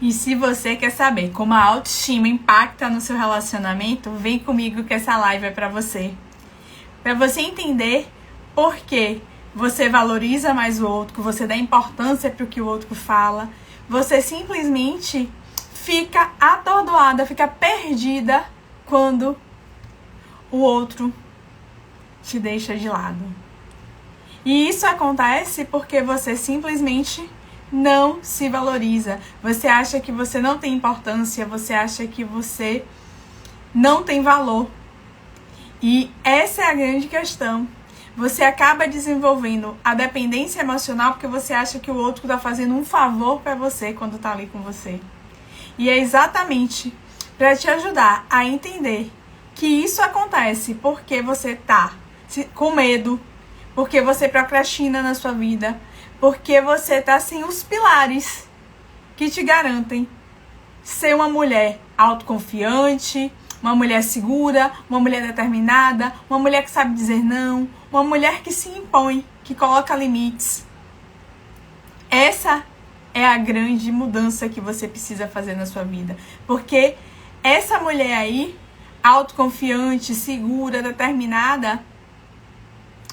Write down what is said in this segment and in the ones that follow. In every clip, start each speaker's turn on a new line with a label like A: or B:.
A: E se você quer saber como a autoestima impacta no seu relacionamento, vem comigo que essa live é pra você. Pra você entender por que você valoriza mais o outro, que você dá importância pro que o outro fala. Você simplesmente fica atordoada, fica perdida quando o outro te deixa de lado. E isso acontece porque você simplesmente não se valoriza. Você acha que você não tem importância, você acha que você não tem valor. E essa é a grande questão. Você acaba desenvolvendo a dependência emocional porque você acha que o outro está fazendo um favor para você quando está ali com você. E é exatamente para te ajudar a entender que isso acontece porque você está com medo, porque você procrastina na sua vida, porque você está sem os pilares que te garantem ser uma mulher autoconfiante, uma mulher segura, uma mulher determinada, uma mulher que sabe dizer não, uma mulher que se impõe, que coloca limites. Essa é a grande mudança que você precisa fazer na sua vida. Porque essa mulher aí, autoconfiante, segura, determinada,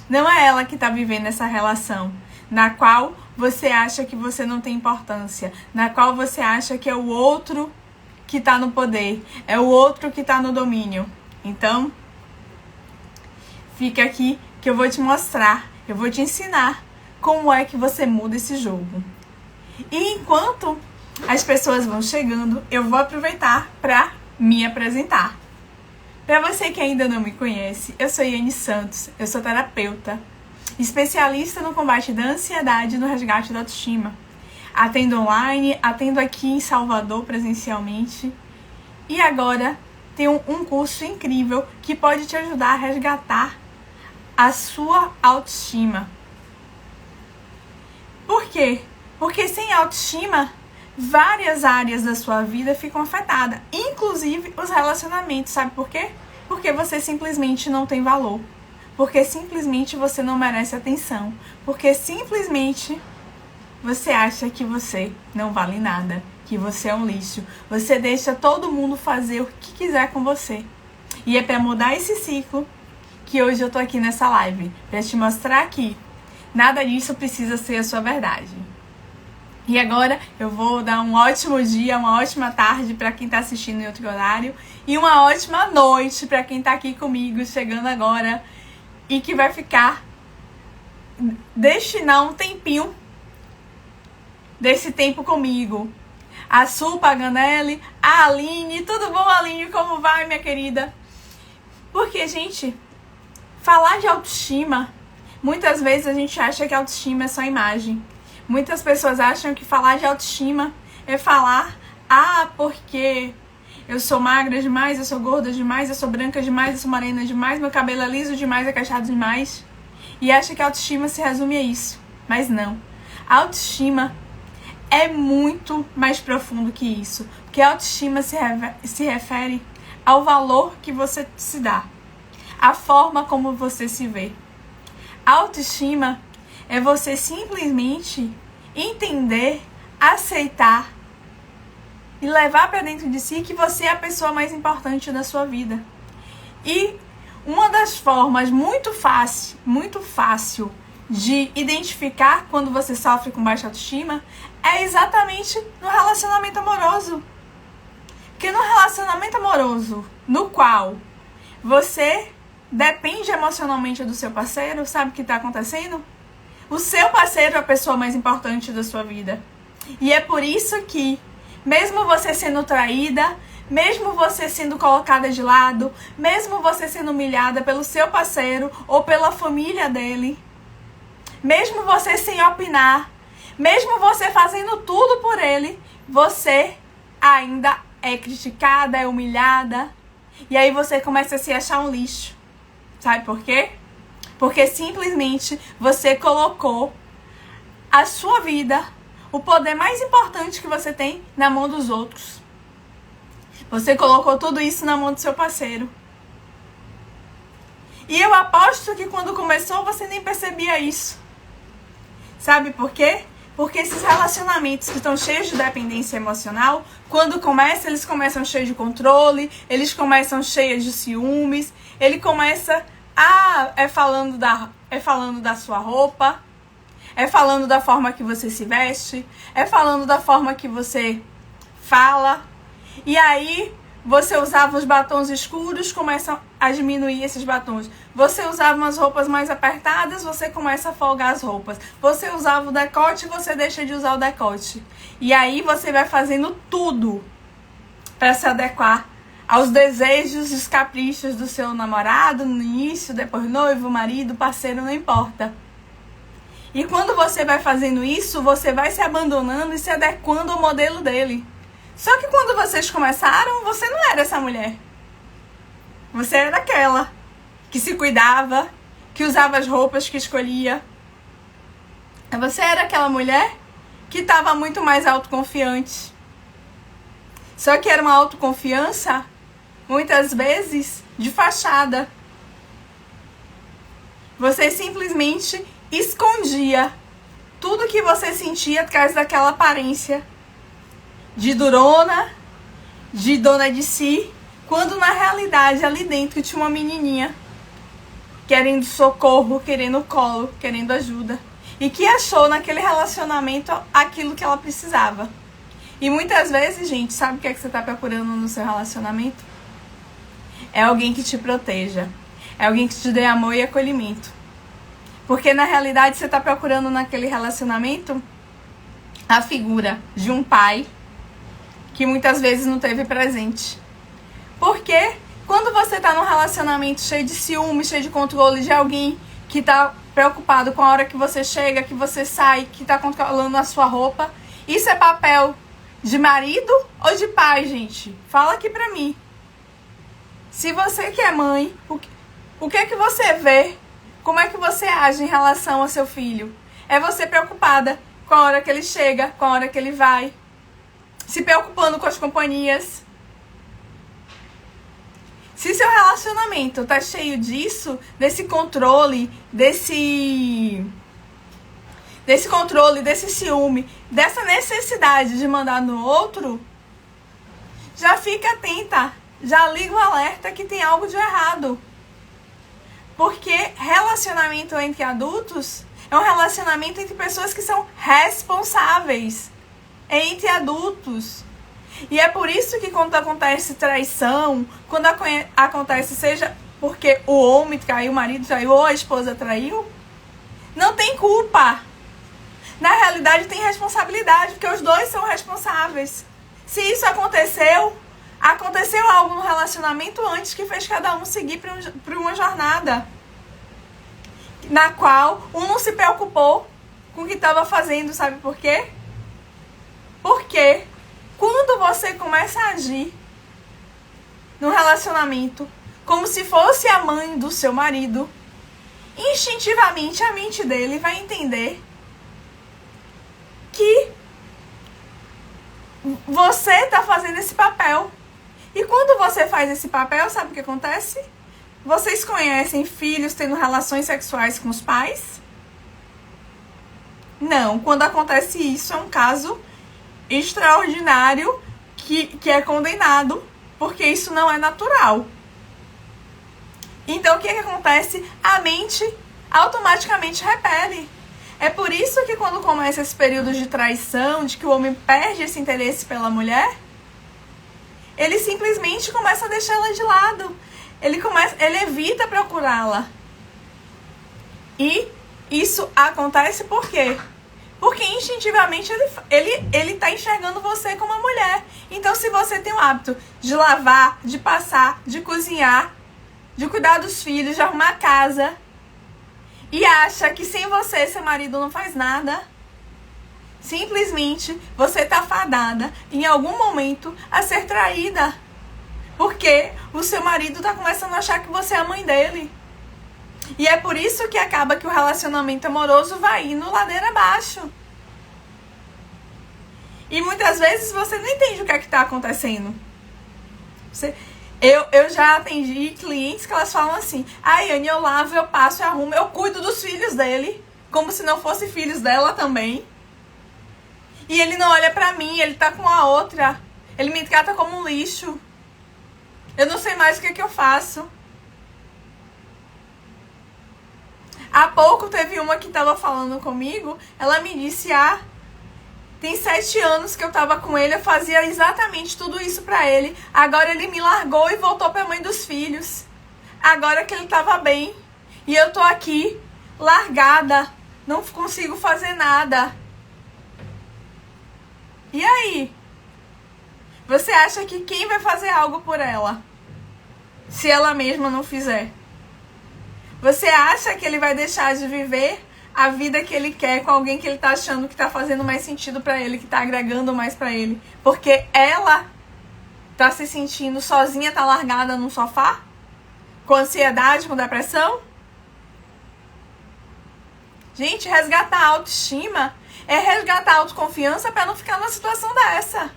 A: não é ela que está vivendo essa relação na qual você acha que você não tem importância, na qual você acha que é o outro que está no poder, é o outro que está no domínio. Então, fica aqui que eu vou te mostrar, eu vou te ensinar como é que você muda esse jogo. E enquanto as pessoas vão chegando, eu vou aproveitar para me apresentar. Para você que ainda não me conhece, eu sou Iane Santos, eu sou terapeuta, especialista no combate da ansiedade e no resgate da autoestima. Atendo online, atendo aqui em Salvador presencialmente. E agora tenho um curso incrível que pode te ajudar a resgatar a sua autoestima. Por quê? Porque sem autoestima, várias áreas da sua vida ficam afetadas, inclusive os relacionamentos. Sabe por quê? Porque você simplesmente não tem valor. Porque simplesmente você não merece atenção. Porque simplesmente você acha que você não vale nada, que você é um lixo. Você deixa todo mundo fazer o que quiser com você. E é para mudar esse ciclo que hoje eu tô aqui nessa live, para te mostrar que nada disso precisa ser a sua verdade. E agora eu vou dar um ótimo dia, uma ótima tarde para quem tá assistindo em outro horário e uma ótima noite para quem tá aqui comigo, chegando agora e que vai ficar, destinar um tempinho desse tempo comigo. A Su Paganelli, a Aline, tudo bom, Aline? Como vai, minha querida? Porque, gente, falar de autoestima, muitas vezes a gente acha que autoestima é só imagem. Muitas pessoas acham que falar de autoestima é falar, porque eu sou magra demais, eu sou gorda demais, eu sou branca demais, eu sou morena demais, meu cabelo é liso demais, é cacheado demais. E acha que a autoestima se resume a isso. Mas não. A autoestima é muito mais profundo que isso. Porque a autoestima se refere ao valor que você se dá. A forma como você se vê. A autoestima é você simplesmente entender, aceitar e levar para dentro de si que você é a pessoa mais importante da sua vida. E uma das formas muito fácil de identificar quando você sofre com baixa autoestima é exatamente no relacionamento amoroso. Porque no relacionamento amoroso, no qual você depende emocionalmente do seu parceiro, sabe o que está acontecendo? O seu parceiro é a pessoa mais importante da sua vida. E é por isso que, mesmo você sendo traída, mesmo você sendo colocada de lado, mesmo você sendo humilhada pelo seu parceiro ou pela família dele, mesmo você sem opinar, mesmo você fazendo tudo por ele, você ainda é criticada, é humilhada. E aí você começa a se achar um lixo. Sabe por quê? Porque simplesmente você colocou a sua vida, o poder mais importante que você tem, na mão dos outros. Você colocou tudo isso na mão do seu parceiro. E eu aposto que quando começou você nem percebia isso. Sabe por quê? Porque esses relacionamentos que estão cheios de dependência emocional, quando começam, eles começam cheios de controle, eles começam cheios de ciúmes, ele começa falando da sua roupa, é falando da forma que você se veste, é falando da forma que você fala. E aí, você usava os batons escuros, começa a diminuir esses batons. Você usava umas roupas mais apertadas, você começa a folgar as roupas. Você usava o decote, você deixa de usar o decote. E aí você vai fazendo tudo para se adequar aos desejos e os caprichos do seu namorado, no início, depois noivo, marido, parceiro, não importa. E quando você vai fazendo isso, você vai se abandonando e se adequando ao modelo dele. Só que quando vocês começaram, você não era essa mulher. Você era aquela que se cuidava, que usava as roupas que escolhia. Você era aquela mulher que estava muito mais autoconfiante. Só que era uma autoconfiança, muitas vezes, de fachada. Você simplesmente escondia tudo que você sentia atrás daquela aparência de durona, de dona de si, quando na realidade ali dentro tinha uma menininha querendo socorro, querendo colo, querendo ajuda, e que achou naquele relacionamento aquilo que ela precisava. E muitas vezes, gente, sabe o que é que você está procurando no seu relacionamento? É alguém que te proteja, é alguém que te dê amor e acolhimento. Porque na realidade você está procurando naquele relacionamento a figura de um pai que muitas vezes não teve presente. Porque quando você está num relacionamento cheio de ciúme, cheio de controle, de alguém que está preocupado com a hora que você chega, que você sai, que está controlando a sua roupa, isso é papel de marido ou de pai, gente? Fala aqui pra mim. Se você que é mãe, o que é que você vê? Como é que você age em relação ao seu filho? É você preocupada com a hora que ele chega, com a hora que ele vai, se preocupando com as companhias. Se seu relacionamento tá cheio disso, desse controle, desse controle, desse ciúme, dessa necessidade de mandar no outro, já fica atenta, já liga o alerta que tem algo de errado. Porque relacionamento entre adultos é um relacionamento entre pessoas que são responsáveis. É entre adultos. E é por isso que quando acontece traição, quando acontece, seja porque o homem traiu, o marido traiu ou a esposa traiu, não tem culpa. Na realidade tem responsabilidade, porque os dois são responsáveis. Se isso aconteceu algo no relacionamento antes que fez cada um seguir para uma jornada na qual um não se preocupou com o que estava fazendo, sabe por quê? Porque quando você começa a agir no relacionamento como se fosse a mãe do seu marido, instintivamente a mente dele vai entender que você está fazendo esse papel. E quando você faz esse papel, sabe o que acontece? Vocês conhecem filhos tendo relações sexuais com os pais? Não, quando acontece isso é um caso extraordinário que é condenado, porque isso não é natural. Então o que acontece? A mente automaticamente repele. É por isso que quando começa esse período de traição, de que o homem perde esse interesse pela mulher, ele simplesmente começa a deixar ela de lado. Ele evita procurá-la. E isso acontece por quê? Porque instintivamente ele tá enxergando você como uma mulher. Então se você tem o hábito de lavar, de passar, de cozinhar, de cuidar dos filhos, de arrumar a casa, e acha que sem você seu marido não faz nada, simplesmente você tá fadada em algum momento a ser traída. Porque o seu marido tá começando a achar que você é a mãe dele. E é por isso que acaba que o relacionamento amoroso vai indo ladeira abaixo. E muitas vezes você não entende o que é que tá acontecendo. Eu já atendi clientes que elas falam assim: ai, Anne, eu lavo, eu passo, eu arrumo, eu cuido dos filhos dele, como se não fossem filhos dela também. E ele não olha pra mim, ele tá com a outra. Ele me trata como um lixo. Eu não sei mais o que eu faço. Há pouco teve uma que tava falando comigo, ela me disse, tem 7 anos que eu tava com ele, eu fazia exatamente tudo isso pra ele. Agora ele me largou e voltou pra mãe dos filhos. Agora que ele tava bem. E eu tô aqui, largada, não consigo fazer nada. E aí? Você acha que quem vai fazer algo por ela? Se ela mesma não fizer? Você acha que ele vai deixar de viver a vida que ele quer com alguém que ele tá achando que tá fazendo mais sentido pra ele, que tá agregando mais pra ele? Porque ela tá se sentindo sozinha, tá largada no sofá? Com ansiedade, com depressão? Gente, resgatar a autoestima é resgatar a autoconfiança pra não ficar numa situação dessa.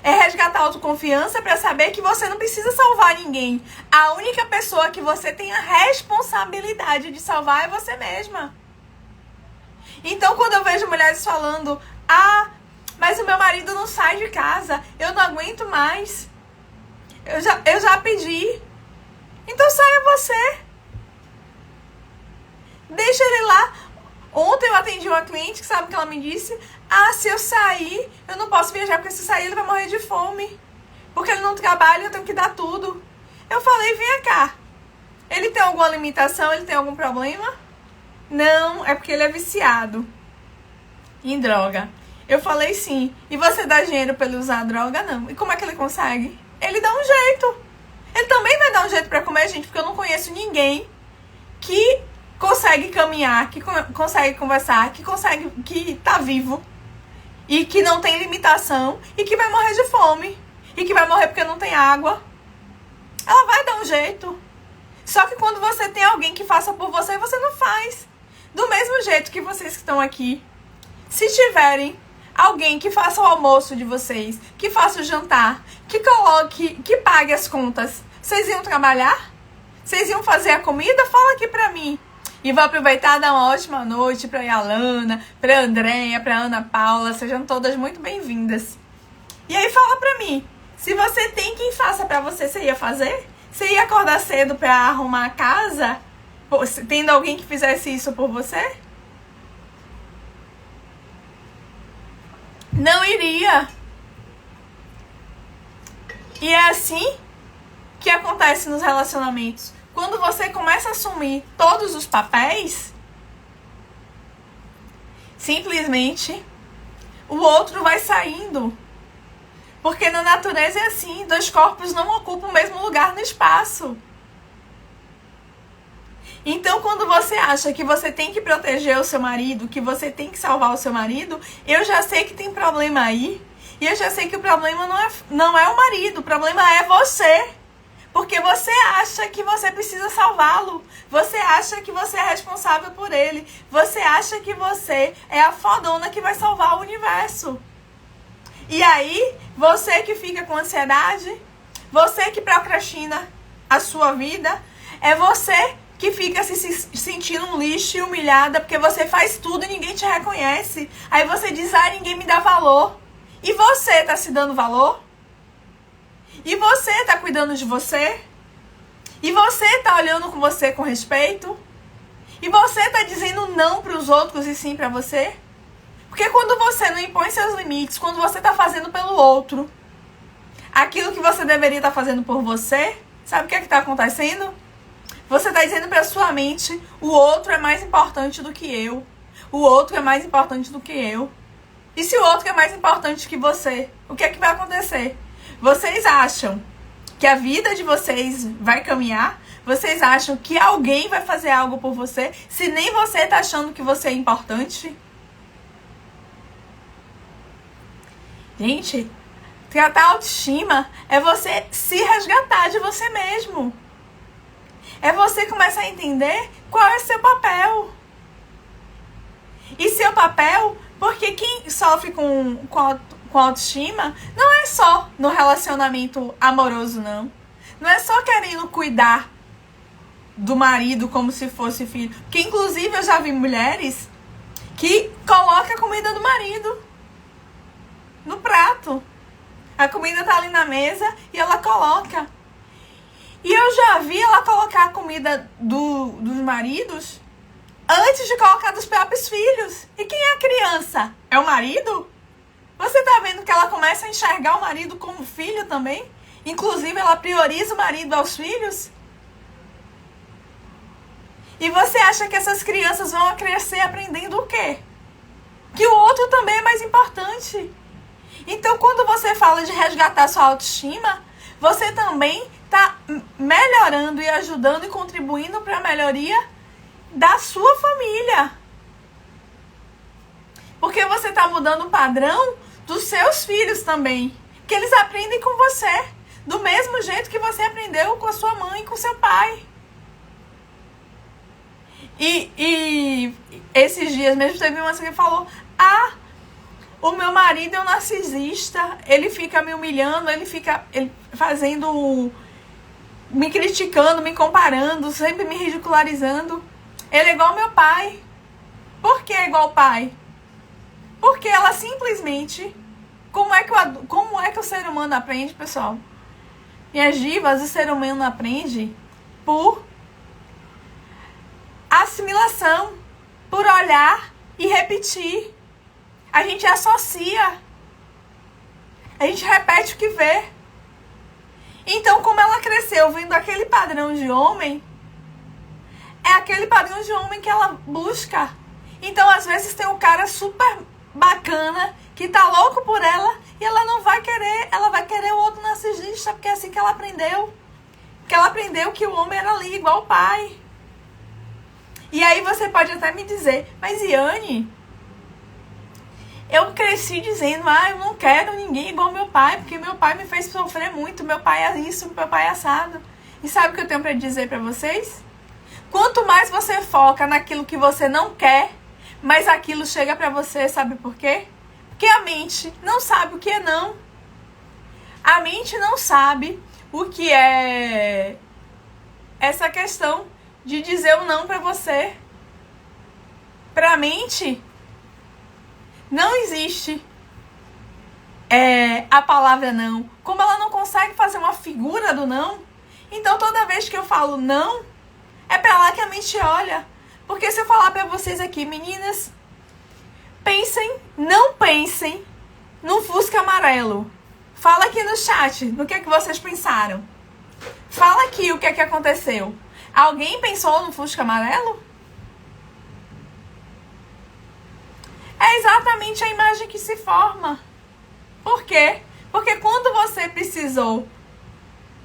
A: É resgatar a autoconfiança pra saber que você não precisa salvar ninguém. A única pessoa que você tem a responsabilidade de salvar é você mesma. Então, quando eu vejo mulheres falando, mas o meu marido não sai de casa, eu não aguento mais, eu já pedi. Então saia você. Deixa ele lá. Ontem eu atendi uma cliente que sabe o que ela me disse? Se eu sair, eu não posso viajar, porque se sair ele vai morrer de fome. Porque ele não trabalha, eu tenho que dar tudo. Eu falei, vem cá. Ele tem alguma limitação? Ele tem algum problema? Não, é porque ele é viciado em droga. Eu falei sim. E você dá dinheiro pra ele usar a droga? Não. E como é que ele consegue? Ele dá um jeito. Ele também vai dar um jeito pra comer, gente, porque eu não conheço ninguém que consegue caminhar, que consegue conversar, que tá vivo e que não tem limitação e que vai morrer de fome e que vai morrer porque não tem água. Ela vai dar um jeito. Só que quando você tem alguém que faça por você, você não faz. Do mesmo jeito que vocês que estão aqui, se tiverem alguém que faça o almoço de vocês, que faça o jantar, que coloque, que pague as contas, vocês iam trabalhar? Vocês iam fazer a comida? Fala aqui pra mim. E vou aproveitar e dar uma ótima noite pra Yalana, pra Andréia, pra Ana Paula. Sejam todas muito bem-vindas. E aí fala pra mim, se você tem quem faça pra você, você ia fazer? Você ia acordar cedo pra arrumar a casa? Tendo alguém que fizesse isso por você? Não iria. E é assim que acontece nos relacionamentos. Quando você começa a assumir todos os papéis, simplesmente o outro vai saindo. Porque na natureza é assim, 2 corpos não ocupam o mesmo lugar no espaço. Então, quando você acha que você tem que proteger o seu marido, que você tem que salvar o seu marido, eu já sei que tem problema aí. E eu já sei que o problema não é o marido, o problema é você. Porque você acha que você precisa salvá-lo. Você acha que você é responsável por ele. Você acha que você é a fodona que vai salvar o universo. E aí, você que fica com ansiedade, você que procrastina a sua vida, é você que fica se sentindo um lixo e humilhada porque você faz tudo e ninguém te reconhece. Aí você diz, ninguém me dá valor. E você tá se dando valor? E você tá cuidando de você? E você tá olhando com você com respeito? E você tá dizendo não pros outros e sim pra você? Porque quando você não impõe seus limites, quando você tá fazendo pelo outro aquilo que você deveria estar fazendo por você, sabe o que é que tá acontecendo? Você tá dizendo pra sua mente, o outro é mais importante do que eu. O outro é mais importante do que eu. E se o outro é mais importante que você, o que é que vai acontecer? Vocês acham que a vida de vocês vai caminhar? Vocês acham que alguém vai fazer algo por você se nem você tá achando que você é importante? Gente, tratar a autoestima é você se resgatar de você mesmo. É você começar a entender qual é o seu papel. E seu papel, porque quem sofre com autoestima não é só no relacionamento amoroso, não. Não é só querendo cuidar do marido como se fosse filho. Porque, inclusive, eu já vi mulheres que coloca a comida do marido no prato. A comida tá ali na mesa e ela coloca. E eu já vi ela colocar a comida dos maridos antes de colocar dos próprios filhos. E quem é a criança? É o marido? Você tá vendo que ela começa a enxergar o marido como filho também? Inclusive, ela prioriza o marido aos filhos? E você acha que essas crianças vão crescer aprendendo o quê? Que o outro também é mais importante. Então, quando você fala de resgatar sua autoestima, você também está melhorando e ajudando e contribuindo para a melhoria da sua família. Porque você está mudando o padrão dos seus filhos também. Que eles aprendem com você. Do mesmo jeito que você aprendeu com a sua mãe e com seu pai. E esses dias mesmo teve uma que falou: o meu marido é um narcisista, ele fica me humilhando, ele fazendo, me criticando, me comparando, sempre me ridicularizando. Ele é igual ao meu pai. Por que é igual ao pai? Porque ela simplesmente... Como é que o ser humano aprende, pessoal? Minhas divas, o ser humano aprende por assimilação, por olhar e repetir. A gente associa. A gente repete o que vê. Então, como ela cresceu vendo aquele padrão de homem, é aquele padrão de homem que ela busca. Então, às vezes, tem um cara super bacana que tá louco por ela e ela não vai querer, ela vai querer o outro narcisista, porque é assim que ela aprendeu. Que ela aprendeu que o homem era ali, igual o pai. E aí você pode até me dizer: mas Iane, eu cresci dizendo: eu não quero ninguém igual meu pai, porque meu pai me fez sofrer muito, meu pai é isso, meu pai é assado. E sabe o que eu tenho para dizer para vocês? Quanto mais você foca naquilo que você não quer, mais aquilo chega para você, sabe por quê? Porque a mente não sabe o que é não. A mente não sabe o que é essa questão de dizer o não para você. Para a mente, não existe a palavra não. Como ela não consegue fazer uma figura do não, então toda vez que eu falo não, é para lá que a mente olha. Porque se eu falar para vocês aqui, meninas, não pensem no Fusca amarelo. Fala aqui no chat no que vocês pensaram. Fala aqui o que aconteceu. Alguém pensou no Fusca amarelo? É exatamente a imagem que se forma. Por quê? Porque quando você precisou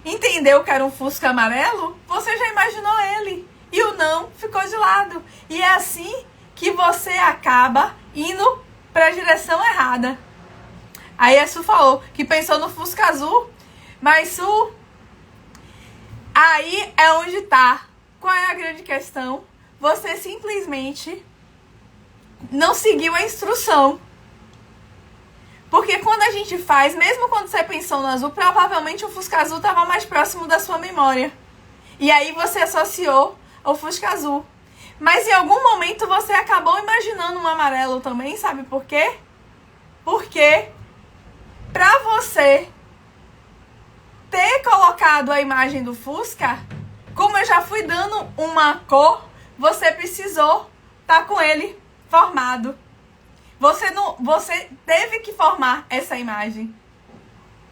A: entender o que era um Fusca amarelo, você já imaginou ele. E o não ficou de lado. E é assim que você acaba indo para a direção errada. Aí a Su falou que pensou no Fusca azul. Mas Su, aí é onde tá. Qual é a grande questão? Você simplesmente não seguiu a instrução. Porque quando a gente faz, mesmo quando você pensou no azul, provavelmente o Fusca azul estava mais próximo da sua memória. E aí você associou ao Fusca azul. Mas em algum momento você acabou imaginando um amarelo também, sabe por quê? Porque pra você ter colocado a imagem do Fusca, como eu já fui dando uma cor, você precisou estar com ele formado. Você teve que formar essa imagem.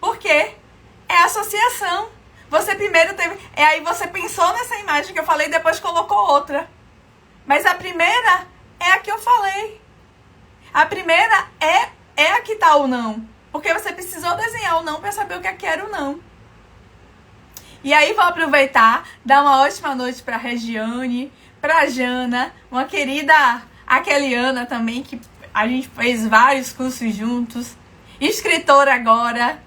A: Por quê? É associação. Você primeiro teve... aí você pensou nessa imagem que eu falei e depois colocou outra. Mas a primeira é a que eu falei. A primeira é a que tá o não. Porque você precisou desenhar o não para saber o que era o não. E aí vou aproveitar, dar uma ótima noite para a Regiane, para a Jana, uma querida Aqueliana também, que a gente fez vários cursos juntos. Escritora agora.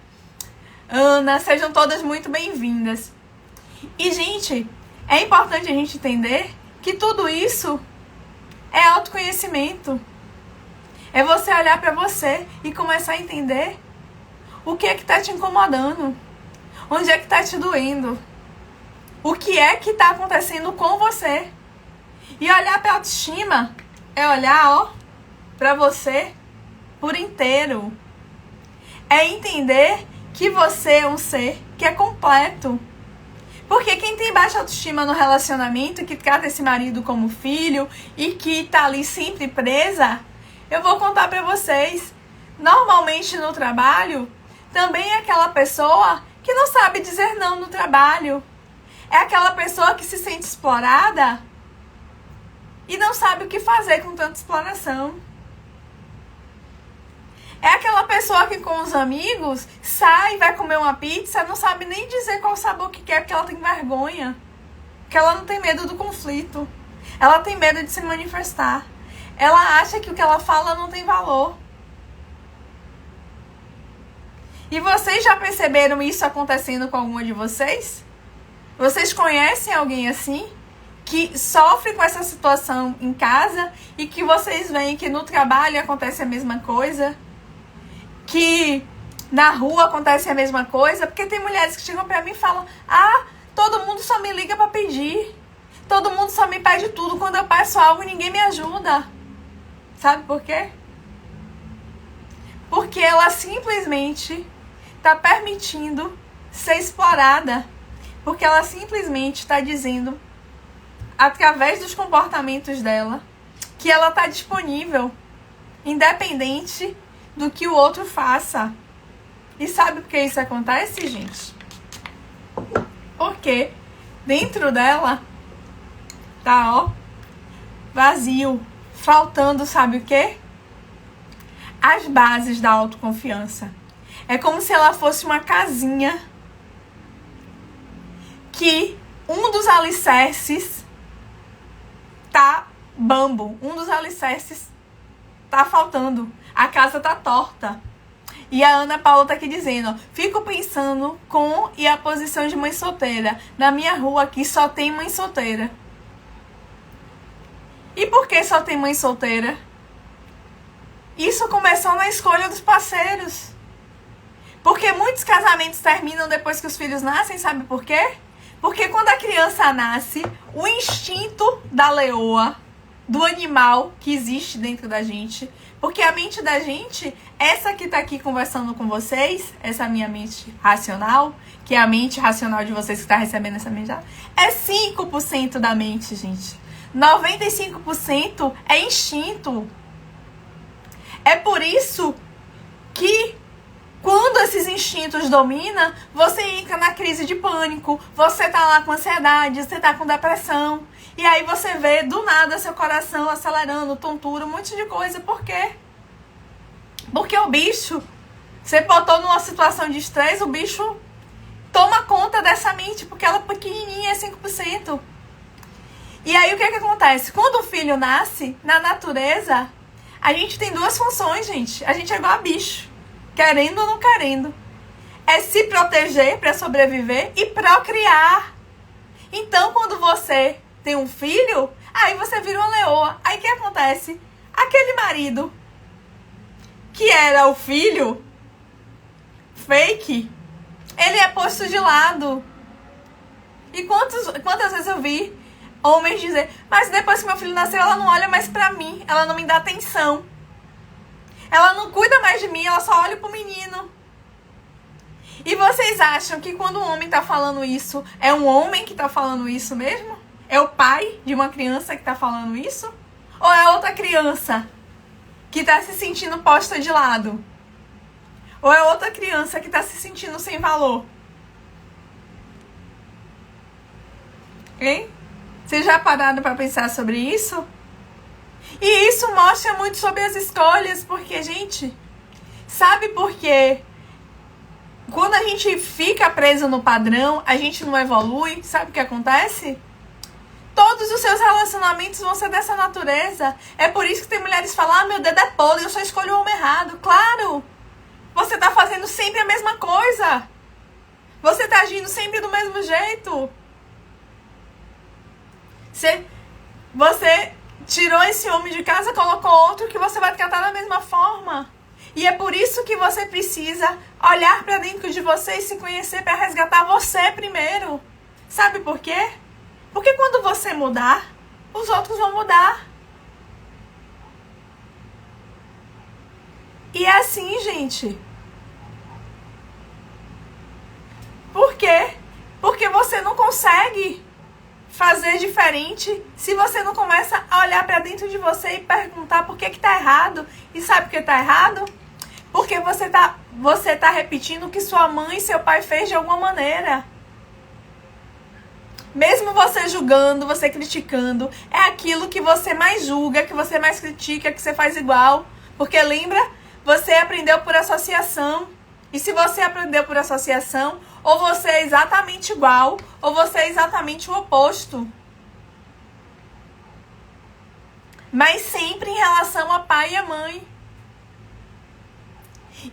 A: Ana, sejam todas muito bem-vindas. E, gente, é importante a gente entender que tudo isso é autoconhecimento. É você olhar para você e começar a entender o que é que tá te incomodando. Onde é que tá te doendo. O que é que tá acontecendo com você. E olhar para a autoestima é olhar, para você por inteiro. É entender que você é um ser que é completo. Porque quem tem baixa autoestima no relacionamento, que trata esse marido como filho e que tá ali sempre presa, eu vou contar pra vocês, normalmente no trabalho, também é aquela pessoa que não sabe dizer não no trabalho. É aquela pessoa que se sente explorada e não sabe o que fazer com tanta exploração. É aquela pessoa que com os amigos sai, vai comer uma pizza, não sabe nem dizer qual sabor que quer, porque ela tem vergonha. Porque ela não tem medo do conflito. Ela tem medo de se manifestar. Ela acha que o que ela fala não tem valor. E vocês já perceberam isso acontecendo com alguma de vocês? Vocês conhecem alguém assim? Que sofre com essa situação em casa e que vocês veem que no trabalho acontece a mesma coisa? Que na rua acontece a mesma coisa? Porque tem mulheres que chegam pra mim e falam: ah, todo mundo só me liga pra pedir. Todo mundo só me pede tudo. Quando eu peço algo, ninguém me ajuda. Sabe por quê? Porque ela simplesmente tá permitindo ser explorada. Porque ela simplesmente está dizendo, através dos comportamentos dela, que ela está disponível, independente do que o outro faça. E sabe por que isso acontece, gente? Porque dentro dela tá, ó, vazio, faltando, sabe o quê? As bases da autoconfiança. É como se ela fosse uma casinha que um dos alicerces tá bambo, um dos alicerces tá faltando, a casa tá torta. E a Ana Paula tá aqui dizendo, ó, fico pensando com e a posição de mãe solteira. Na minha rua aqui só tem mãe solteira. E por que só tem mãe solteira? Isso começou na escolha dos parceiros. Porque muitos casamentos terminam depois que os filhos nascem, sabe por quê? Porque quando a criança nasce, o instinto da leoa, do animal que existe dentro da gente, porque a mente da gente, essa que tá aqui conversando com vocês, essa minha mente racional, que é a mente racional de vocês que tá recebendo essa mente, é 5% da mente, gente. 95% é instinto. É por isso que quando esses instintos dominam, você entra na crise de pânico, você tá lá com ansiedade, você tá com depressão. E aí você vê do nada seu coração acelerando, tontura, um monte de coisa. Por quê? Porque o bicho, você botou numa situação de estresse, o bicho toma conta dessa mente, porque ela é pequenininha, é 5%. E aí o que acontece? Quando o filho nasce, na natureza, a gente tem duas funções, gente. A gente é igual a bicho. Querendo ou não querendo. É se proteger para sobreviver e procriar. Então, quando você tem um filho, aí você vira uma leoa. Aí o que acontece? Aquele marido que era o filho fake, ele é posto de lado. E quantas vezes eu vi homens dizer, mas depois que meu filho nasceu, ela não olha mais pra mim, ela não me dá atenção. Ela não cuida mais de mim, ela só olha pro menino. E vocês acham que quando um homem tá falando isso, é um homem que tá falando isso mesmo? É o pai de uma criança que tá falando isso? Ou é outra criança que tá se sentindo posta de lado? Ou é outra criança que tá se sentindo sem valor? Hein? Vocês já pararam pra pensar sobre isso? E isso mostra muito sobre as escolhas, porque, gente, sabe por quê? Quando a gente fica preso no padrão, a gente não evolui, sabe o que acontece? Todos os seus relacionamentos vão ser dessa natureza. É por isso que tem mulheres que falam, meu dedo é podre, eu só escolho o homem errado. Claro! Você tá fazendo sempre a mesma coisa. Você tá agindo sempre do mesmo jeito. Você tirou esse homem de casa, colocou outro que você vai tratar da mesma forma. E é por isso que você precisa olhar pra dentro de você e se conhecer pra resgatar você primeiro. Sabe por quê? Porque quando você mudar, os outros vão mudar. E é assim, gente. Por quê? Porque você não consegue fazer diferente se você não começa a olhar pra dentro de você e perguntar por que tá errado. E sabe por que tá errado? Porque você tá repetindo o que sua mãe e seu pai fez de alguma maneira. Mesmo você julgando, você criticando, é aquilo que você mais julga, que você mais critica, que você faz igual. Porque lembra? Você aprendeu por associação. E se você aprendeu por associação, ou você é exatamente igual, ou você é exatamente o oposto. Mas sempre em relação a pai e a mãe.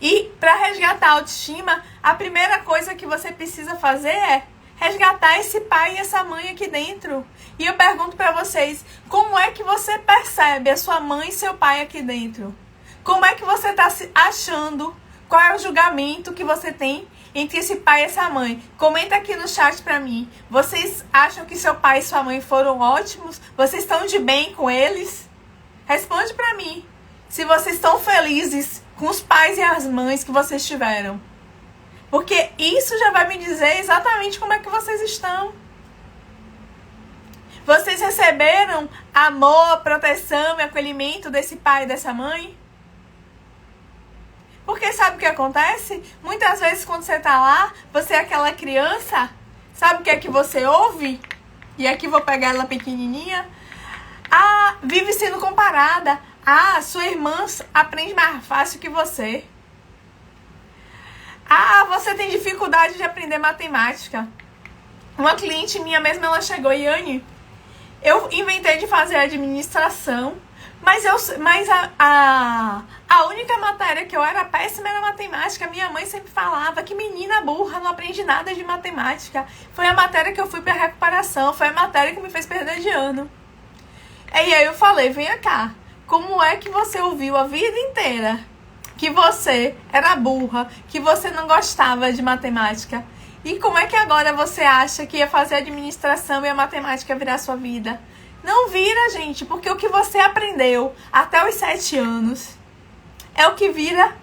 A: E para resgatar a autoestima, a primeira coisa que você precisa fazer é resgatar esse pai e essa mãe aqui dentro. E eu pergunto para vocês, como é que você percebe a sua mãe e seu pai aqui dentro? Como é que você está se achando? Qual é o julgamento que você tem entre esse pai e essa mãe? Comenta aqui no chat pra mim. Vocês acham que seu pai e sua mãe foram ótimos? Vocês estão de bem com eles? Responde pra mim. Se vocês estão felizes com os pais e as mães que vocês tiveram. Porque isso já vai me dizer exatamente como é que vocês estão. Vocês receberam amor, proteção e acolhimento desse pai e dessa mãe? Porque sabe o que acontece? Muitas vezes quando você tá lá, você é aquela criança, sabe o que é que você ouve? E aqui vou pegar ela pequenininha. Ah, vive sendo comparada. Ah, sua irmã aprende mais fácil que você. Ah, você tem dificuldade de aprender matemática. Uma cliente minha mesmo, ela chegou, Yane, eu inventei de fazer administração, mas a única matéria que eu era péssima era matemática. Minha mãe sempre falava que menina burra, não aprende nada de matemática. Foi a matéria que eu fui para recuperação, foi a matéria que me fez perder de ano. E aí eu falei, venha cá, como é que você ouviu a vida inteira que você era burra, que você não gostava de matemática? E como é que agora você acha que ia fazer administração e a matemática virar sua vida? Não vira, gente, porque o que você aprendeu até os 7 anos é o que vira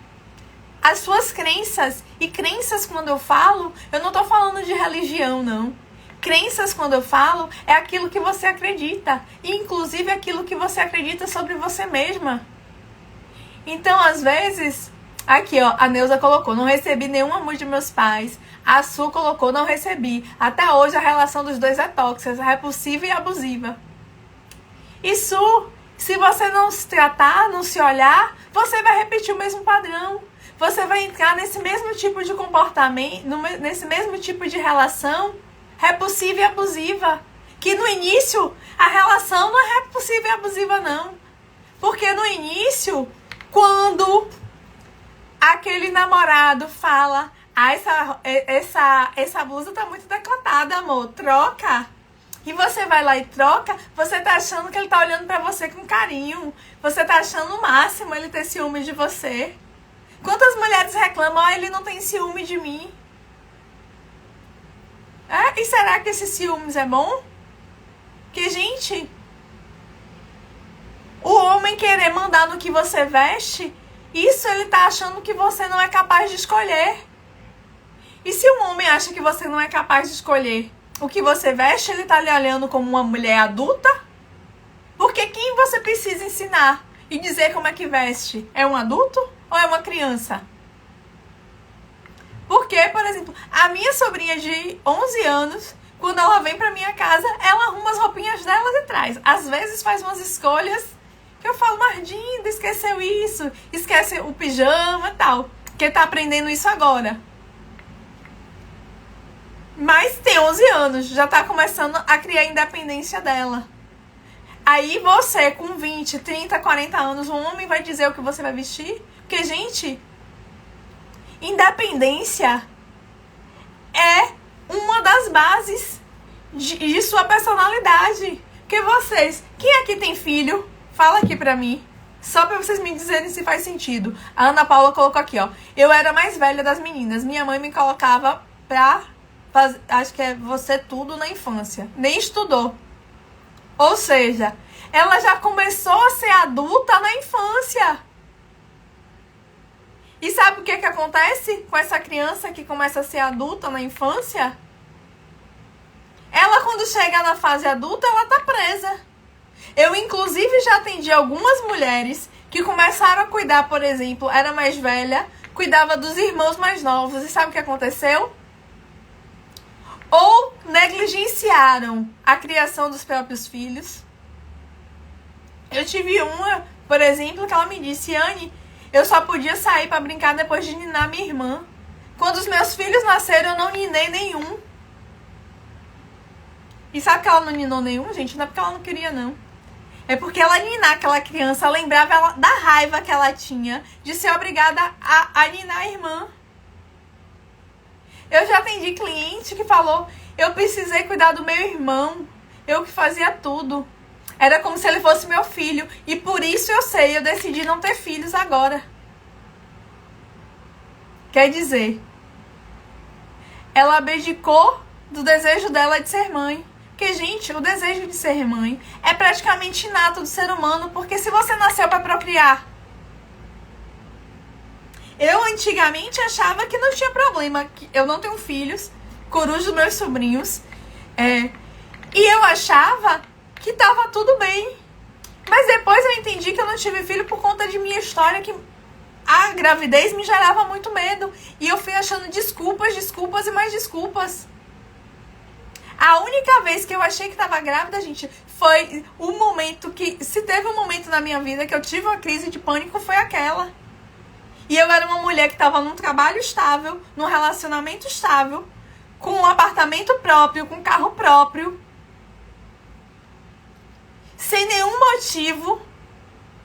A: as suas crenças. E crenças, quando eu falo, eu não tô falando de religião, não. Crenças, quando eu falo, é aquilo que você acredita. E, inclusive, aquilo que você acredita sobre você mesma. Então, às vezes, aqui, ó, a Neuza colocou, não recebi nenhum amor de meus pais. A Su colocou, não recebi. Até hoje, a relação dos dois é tóxica, repulsiva e abusiva. E Su, se você não se tratar, não se olhar, você vai repetir o mesmo padrão. Você vai entrar nesse mesmo tipo de comportamento, nesse mesmo tipo de relação repulsiva e abusiva. Que no início, a relação não é repulsiva e abusiva, não. Porque no início, quando aquele namorado fala, ah, essa blusa tá muito decotada, amor, troca. E você vai lá e troca, você tá achando que ele tá olhando pra você com carinho. Você tá achando o máximo ele ter ciúme de você. Quantas mulheres reclamam, ah, ele não tem ciúme de mim. É? E será que esse ciúmes é bom? Que, gente, o homem querer mandar no que você veste, isso ele tá achando que você não é capaz de escolher. E se um homem acha que você não é capaz de escolher o que você veste, ele tá lhe olhando como uma mulher adulta? Porque quem você precisa ensinar e dizer como é que veste? É um adulto ou é uma criança? Porque, por exemplo, a minha sobrinha de 11 anos, quando ela vem pra minha casa, ela arruma as roupinhas delas e traz. Às vezes faz umas escolhas que eu falo, Mardinda, esqueceu isso, esquece o pijama e tal. Porque tá aprendendo isso agora. Mas tem 11 anos, já tá começando a criar a independência dela. Aí você, com 20, 30, 40 anos, um homem vai dizer o que você vai vestir? Porque, gente, independência é uma das bases de sua personalidade. Porque vocês, quem aqui tem filho? Fala aqui pra mim. Só pra vocês me dizerem se faz sentido. A Ana Paula colocou aqui, ó. Eu era a mais velha das meninas. Minha mãe me colocava pra fazer, acho que é você tudo na infância. Nem estudou. Ou seja, ela já começou a ser adulta na infância. E sabe o que acontece com essa criança que começa a ser adulta na infância? Ela, quando chega na fase adulta, ela tá presa. Eu, inclusive, já atendi algumas mulheres que começaram a cuidar, por exemplo, era mais velha, cuidava dos irmãos mais novos. E sabe o que aconteceu? Ou negligenciaram a criação dos próprios filhos. Eu tive uma, por exemplo, que ela me disse: Anne, eu só podia sair pra brincar depois de ninar minha irmã. Quando os meus filhos nasceram, eu não ninei nenhum. E sabe que ela não ninou nenhum, gente? Não é porque ela não queria, não. É porque ela ninar aquela criança, lembrava ela da raiva que ela tinha de ser obrigada a ninar a irmã. Eu já atendi cliente que falou: eu precisei cuidar do meu irmão. Eu que fazia tudo. Era como se ele fosse meu filho. E por isso eu decidi não ter filhos agora. Quer dizer, ela abdicou do desejo dela de ser mãe. Porque, gente, o desejo de ser mãe é praticamente inato do ser humano. Porque se você nasceu para procriar... Eu antigamente achava que não tinha problema. Que eu não tenho filhos. Corujo meus sobrinhos. E eu achava que tava tudo bem. Mas depois eu entendi que eu não tive filho por conta de minha história, que a gravidez me gerava muito medo. E eu fui achando desculpas e mais desculpas. A única vez que eu achei que tava grávida, gente, foi o momento que... Se teve um momento na minha vida que eu tive uma crise de pânico, foi aquela. E eu era uma mulher que tava num trabalho estável, num relacionamento estável, com um apartamento próprio, com um carro próprio, sem nenhum motivo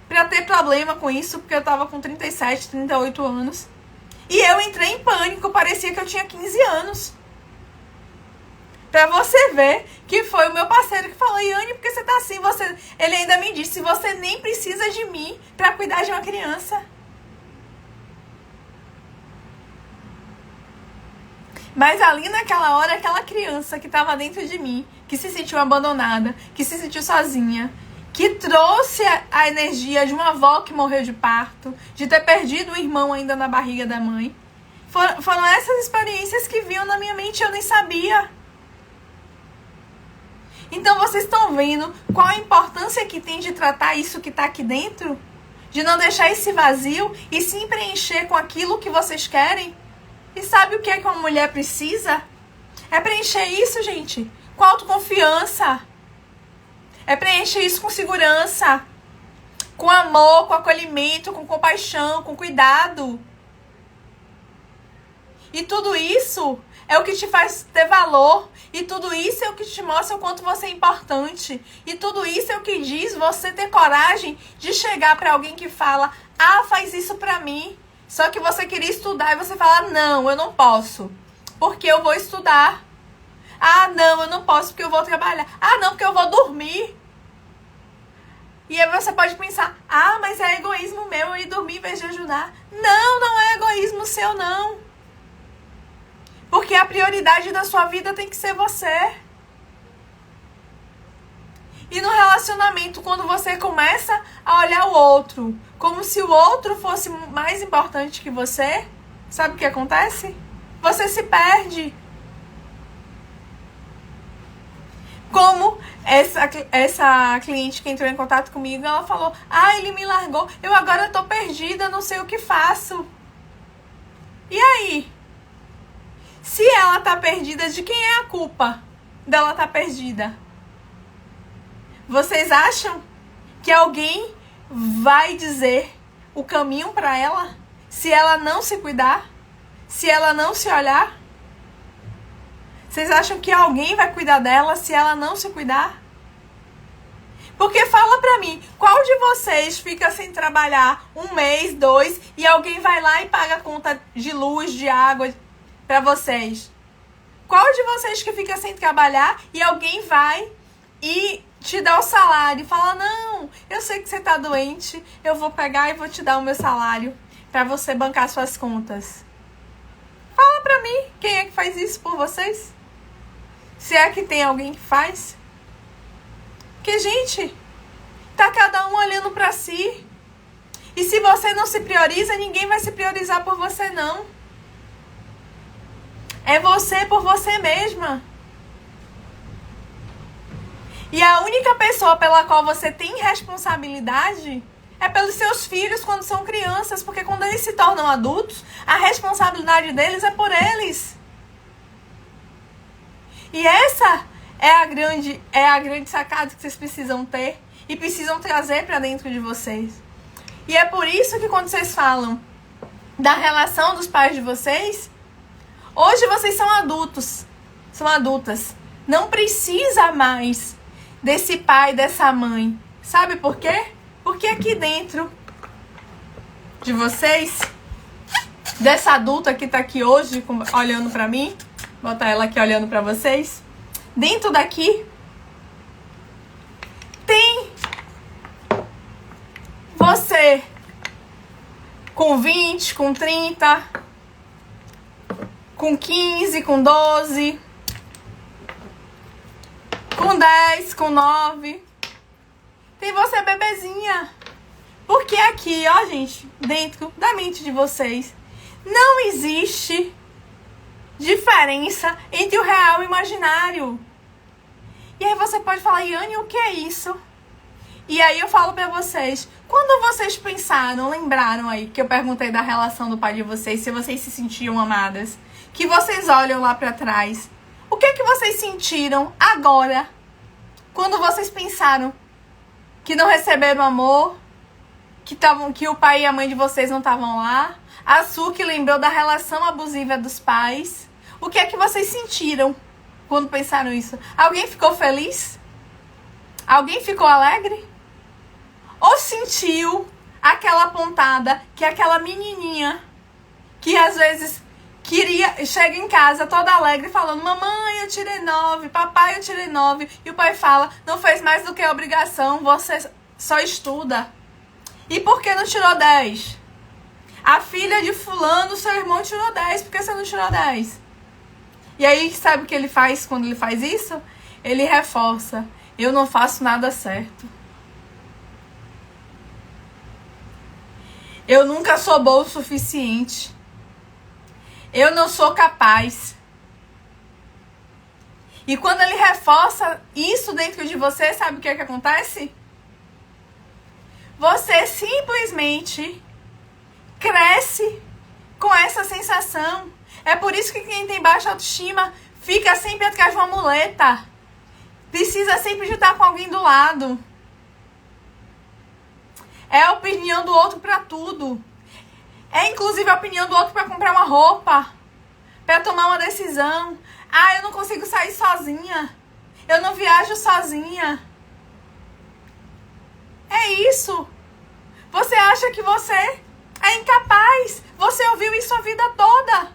A: pra ter problema com isso, porque eu tava com 37, 38 anos. E eu entrei em pânico, parecia que eu tinha 15 anos. Pra você ver que foi o meu parceiro que falou: Iane, por que você tá assim? Ele ainda me disse: você nem precisa de mim pra cuidar de uma criança. Mas ali naquela hora, aquela criança que estava dentro de mim, que se sentiu abandonada, que se sentiu sozinha, que trouxe a energia de uma avó que morreu de parto, de ter perdido um irmão ainda na barriga da mãe. Foram essas experiências que vinham na minha mente e eu nem sabia. Então vocês estão vendo qual a importância que tem de tratar isso que está aqui dentro? De não deixar esse vazio e sim preencher com aquilo que vocês querem? E sabe o que é que uma mulher precisa? É preencher isso, gente, com autoconfiança. É preencher isso com segurança, com amor, com acolhimento, com compaixão, com cuidado. E tudo isso é o que te faz ter valor. E tudo isso é o que te mostra o quanto você é importante. E tudo isso é o que diz você ter coragem de chegar para alguém que fala: ah, faz isso pra mim. Só que você queria estudar e você fala: não, eu não posso, porque eu vou estudar. Ah, não, eu não posso porque eu vou trabalhar. Ah, não, porque eu vou dormir. E aí você pode pensar: ah, mas é egoísmo meu eu ir dormir em vez de ajudar. Não, não é egoísmo seu, não. Porque a prioridade da sua vida tem que ser você. E no relacionamento, quando você começa a olhar o outro como se o outro fosse mais importante que você, sabe o que acontece? Você se perde. Como essa cliente que entrou em contato comigo, ela falou: ah, ele me largou, eu agora tô perdida, não sei o que faço. E aí? Se ela tá perdida, de quem é a culpa dela tá perdida? Vocês acham que alguém vai dizer o caminho para ela se ela não se cuidar? Se ela não se olhar? Vocês acham que alguém vai cuidar dela se ela não se cuidar? Porque fala pra mim, qual de vocês fica sem trabalhar 1 mês, 2, e alguém vai lá e paga a conta de luz, de água pra vocês? Qual de vocês que fica sem trabalhar e alguém vai e te dá o salário e fala: não, eu sei que você tá doente, eu vou pegar e vou te dar o meu salário pra você bancar suas contas? Fala pra mim, quem é que faz isso por vocês? Se é que tem alguém que faz? Porque, gente, tá cada um olhando pra si. E se você não se prioriza, ninguém vai se priorizar por você, não. É você por você mesma. E a única pessoa pela qual você tem responsabilidade é pelos seus filhos quando são crianças, porque quando eles se tornam adultos, a responsabilidade deles é por eles. E essa é a grande sacada que vocês precisam ter e precisam trazer para dentro de vocês. E é por isso que quando vocês falam da relação dos pais de vocês, hoje vocês são adultos, são adultas. Não precisa mais desse pai, dessa mãe. Sabe por quê? Porque aqui dentro de vocês, dessa adulta que tá aqui hoje olhando pra mim, botar ela aqui olhando pra vocês, dentro daqui tem você com 20, com 30, com 15, com 12, com 10, com 9. Tem você bebezinha. Porque aqui, ó, gente, dentro da mente de vocês, não existe diferença entre o real e o imaginário. E aí você pode falar, Yane, o que é isso? E aí eu falo pra vocês, quando vocês pensaram, lembraram aí, que eu perguntei da relação do pai de vocês, se vocês se sentiam amadas, que vocês olham lá pra trás, o que é que vocês sentiram agora, quando vocês pensaram que não receberam amor, que o pai e a mãe de vocês não estavam lá, a Su que lembrou da relação abusiva dos pais, o que é que vocês sentiram quando pensaram isso? Alguém ficou feliz? Alguém ficou alegre? Ou sentiu aquela pontada que aquela menininha que às vezes chega em casa toda alegre falando, mamãe, eu tirei 9, papai, eu tirei 9, e o pai fala, não fez mais do que a obrigação, você só estuda. E por que não tirou 10? A filha de fulano, seu irmão tirou 10, por que você não tirou 10? E aí, sabe o que ele faz quando ele faz isso? Ele reforça, eu não faço nada certo. Eu nunca sou boa o suficiente. Eu não sou capaz. E quando ele reforça isso dentro de você, sabe o que é que acontece? Você simplesmente cresce com essa sensação. É por isso que quem tem baixa autoestima fica sempre atrás de uma muleta. Precisa sempre de estar com alguém do lado. É a opinião do outro pra tudo. É inclusive a opinião do outro pra comprar uma roupa, pra tomar uma decisão. Ah, eu não consigo sair sozinha. Eu não viajo sozinha. É isso. Você acha que você é incapaz. Você ouviu isso a vida toda.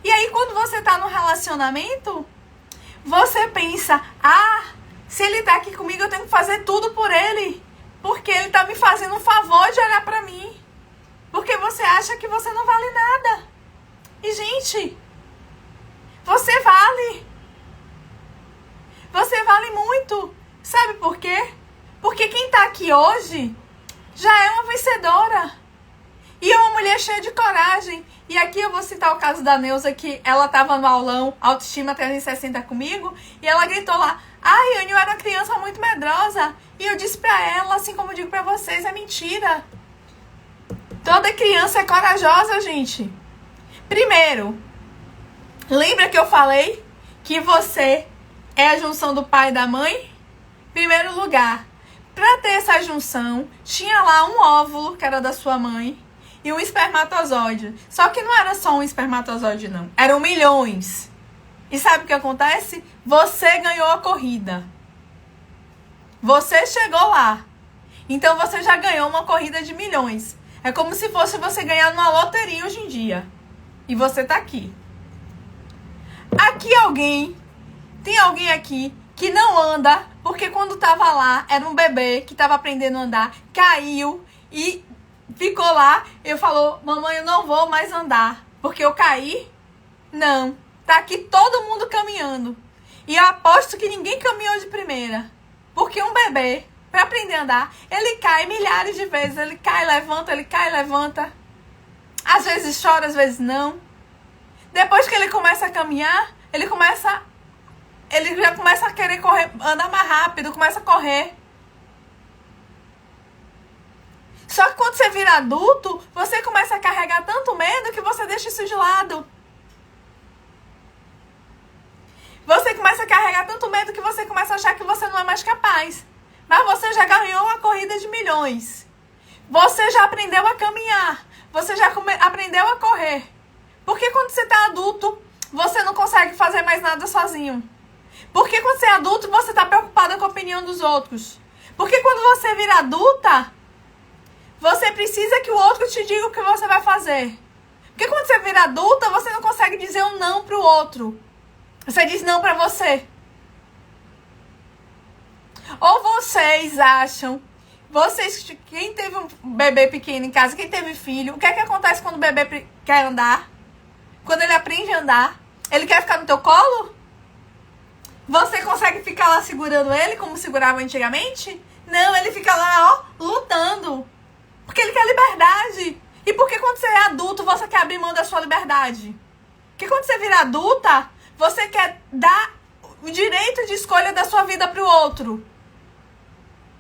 A: E aí quando você tá no relacionamento, você pensa, se ele tá aqui comigo eu tenho que fazer tudo por ele. Porque ele tá me fazendo um favor de olhar pra mim. Porque você acha que você não vale nada. E, gente, você vale. Você vale muito. Sabe por quê? Porque quem tá aqui hoje já é uma vencedora. E é uma mulher cheia de coragem. E aqui eu vou citar o caso da Neuza, que ela tava no aulão Autoestima 360 comigo. E ela gritou lá, Yane, eu era uma criança muito medrosa. E eu disse pra ela, assim como eu digo pra vocês, é mentira. Toda criança é corajosa, gente. Primeiro, lembra que eu falei que você é a junção do pai e da mãe? Primeiro lugar, para ter essa junção, tinha lá um óvulo, que era da sua mãe, e um espermatozoide. Só que não era só um espermatozoide, não. Eram milhões. E sabe o que acontece? Você ganhou a corrida. Você chegou lá. Então você já ganhou uma corrida de milhões. É como se fosse você ganhar numa loteria hoje em dia. E você tá aqui. Tem alguém aqui que não anda, porque quando tava lá, era um bebê que tava aprendendo a andar, caiu e ficou lá. Eu falou, mamãe, eu não vou mais andar, porque eu caí. Não, tá aqui todo mundo caminhando. E eu aposto que ninguém caminhou de primeira. Porque um bebê Pra aprender a andar. Ele cai milhares de vezes. Ele cai, levanta, ele cai, levanta. Às vezes chora, às vezes não. Depois que ele começa a caminhar, ele já começa a querer correr, andar mais rápido, começa a correr. Só que quando você vira adulto, você começa a carregar tanto medo que você deixa isso de lado. Você começa a carregar tanto medo que você começa a achar que você não é mais capaz. Mas você já ganhou uma corrida de milhões. Você já aprendeu a caminhar. Você já aprendeu a correr. Porque quando você está adulto, você não consegue fazer mais nada sozinho. Porque quando você é adulto, você está preocupada com a opinião dos outros. Porque quando você vira adulta, você precisa que o outro te diga o que você vai fazer. Porque quando você vira adulta, você não consegue dizer um não pro outro. Você diz não pra você. Ou vocês acham, quem teve um bebê pequeno em casa, quem teve filho, o que é que acontece quando o bebê quer andar? Quando ele aprende a andar, ele quer ficar no teu colo? Você consegue ficar lá segurando ele como segurava antigamente? Não, ele fica lá, ó, lutando. Porque ele quer liberdade. E por que quando você é adulto, você quer abrir mão da sua liberdade? Porque quando você vira adulta, você quer dar o direito de escolha da sua vida pro outro.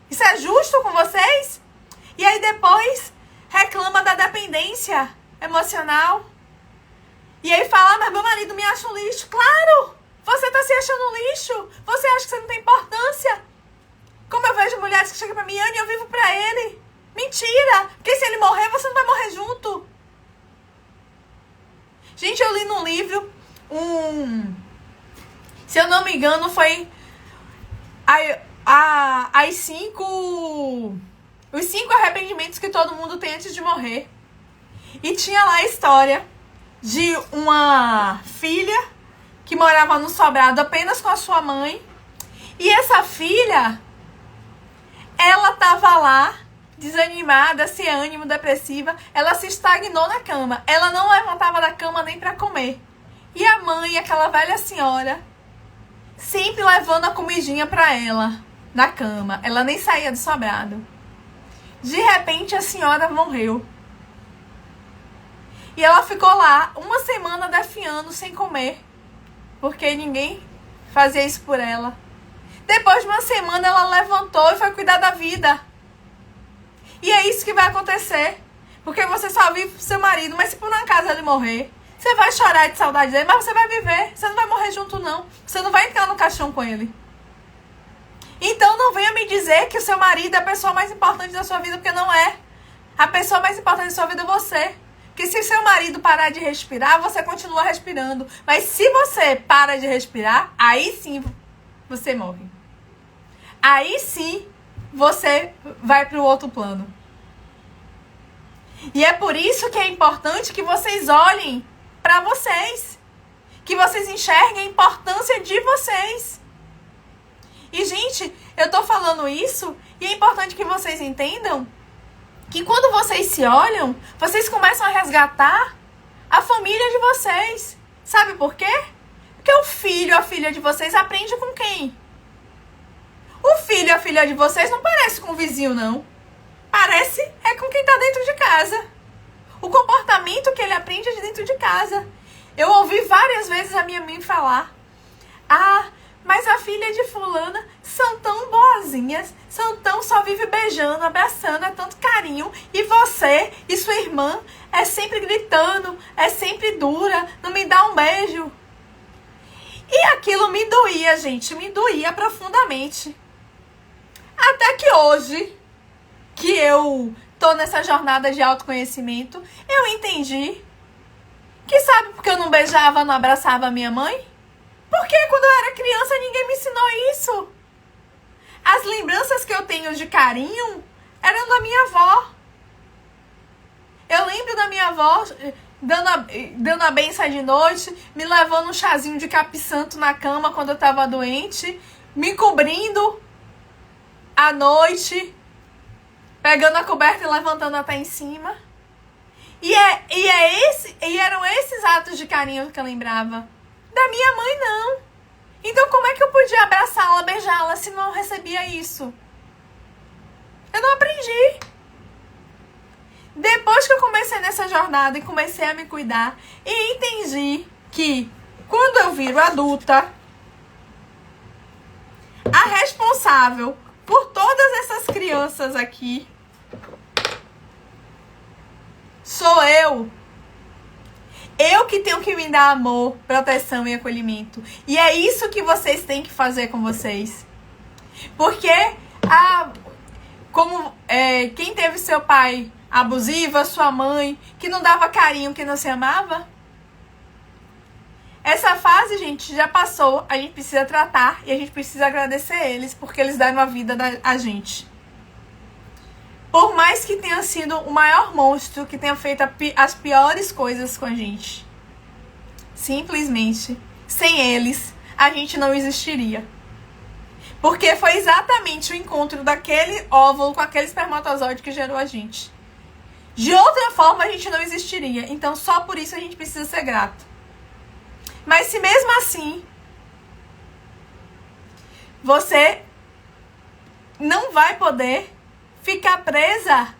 A: Isso é justo com vocês? E aí depois reclama da dependência emocional. E aí fala, mas meu marido me acha um lixo. Claro! Você tá se achando um lixo. Você acha que você não tem importância. Como eu vejo mulheres que chegam pra mim, Anne, eu vivo pra ele. Mentira! Porque se ele morrer, você não vai morrer junto. Gente, eu li num livro se eu não me engano, foi os 5 arrependimentos que todo mundo tem antes de morrer. E tinha lá a história de uma filha que morava no sobrado apenas com a sua mãe. E essa filha, ela tava lá, desanimada, sem ânimo, depressiva. Ela se estagnou na cama. Ela não levantava da cama nem pra comer. E a mãe, aquela velha senhora, sempre levando a comidinha pra ela, na cama. Ela nem saía do sobrado. De repente, a senhora morreu. E ela ficou lá uma semana definhando sem comer. Porque ninguém fazia isso por ela. Depois de uma semana, ela levantou e foi cuidar da vida. E é isso que vai acontecer. Porque você só vive pro seu marido, mas se por um acaso ele morrer, você vai chorar de saudade dele, mas você vai viver. Você não vai morrer junto, não. Você não vai entrar no caixão com ele. Então não venha me dizer que o seu marido é a pessoa mais importante da sua vida, porque não é. A pessoa mais importante da sua vida é você. Porque se seu marido parar de respirar, você continua respirando. Mas se você para de respirar, aí sim você morre. Aí sim você vai para o outro plano. E é por isso que é importante que vocês olhem para vocês. Que vocês enxerguem a importância de vocês. E, gente, eu tô falando isso e é importante que vocês entendam que quando vocês se olham, vocês começam a resgatar a família de vocês. Sabe por quê? Porque o filho, a filha de vocês aprende com quem? O filho, a filha de vocês não parece com o vizinho, não. Parece é com quem tá dentro de casa. O comportamento que ele aprende é de dentro de casa. Eu ouvi várias vezes a minha mãe falar: ah, mas a filha de fulana são tão boazinhas, só vive beijando, abraçando, é tanto carinho. E você e sua irmã é sempre gritando, é sempre dura, não me dá um beijo. E aquilo me doía, gente, me doía profundamente. Até que hoje, que eu tô nessa jornada de autoconhecimento, eu entendi que sabe porque eu não beijava, não abraçava a minha mãe? Porque quando eu era criança ninguém me ensinou isso. As lembranças que eu tenho de carinho eram da minha avó. Eu lembro da minha avó dando a benção de noite, me levando um chazinho de capim-santo na cama quando eu tava doente, me cobrindo à noite, pegando a coberta e levantando até em cima. E eram esses atos de carinho que eu lembrava. Da minha mãe, não. Então como é que eu podia abraçá-la, beijá-la, se não recebia isso? Eu não aprendi. Depois que eu comecei nessa jornada e comecei a me cuidar e entendi que quando eu viro adulta, a responsável por todas essas crianças aqui sou eu. Eu que tenho que me dar amor, proteção e acolhimento. E é isso que vocês têm que fazer com vocês. Porque quem teve seu pai abusiva, sua mãe, que não dava carinho, que não se amava. Essa fase, gente, já passou. A gente precisa tratar e a gente precisa agradecer eles, porque eles deram a vida a gente. Por mais que tenha sido o maior monstro, que tenha feito as piores coisas com a gente. Simplesmente, sem eles, a gente não existiria. Porque foi exatamente o encontro daquele óvulo com aquele espermatozoide que gerou a gente. De outra forma, a gente não existiria. Então, só por isso a gente precisa ser grato. Mas se mesmo assim, você não vai poder ficar presa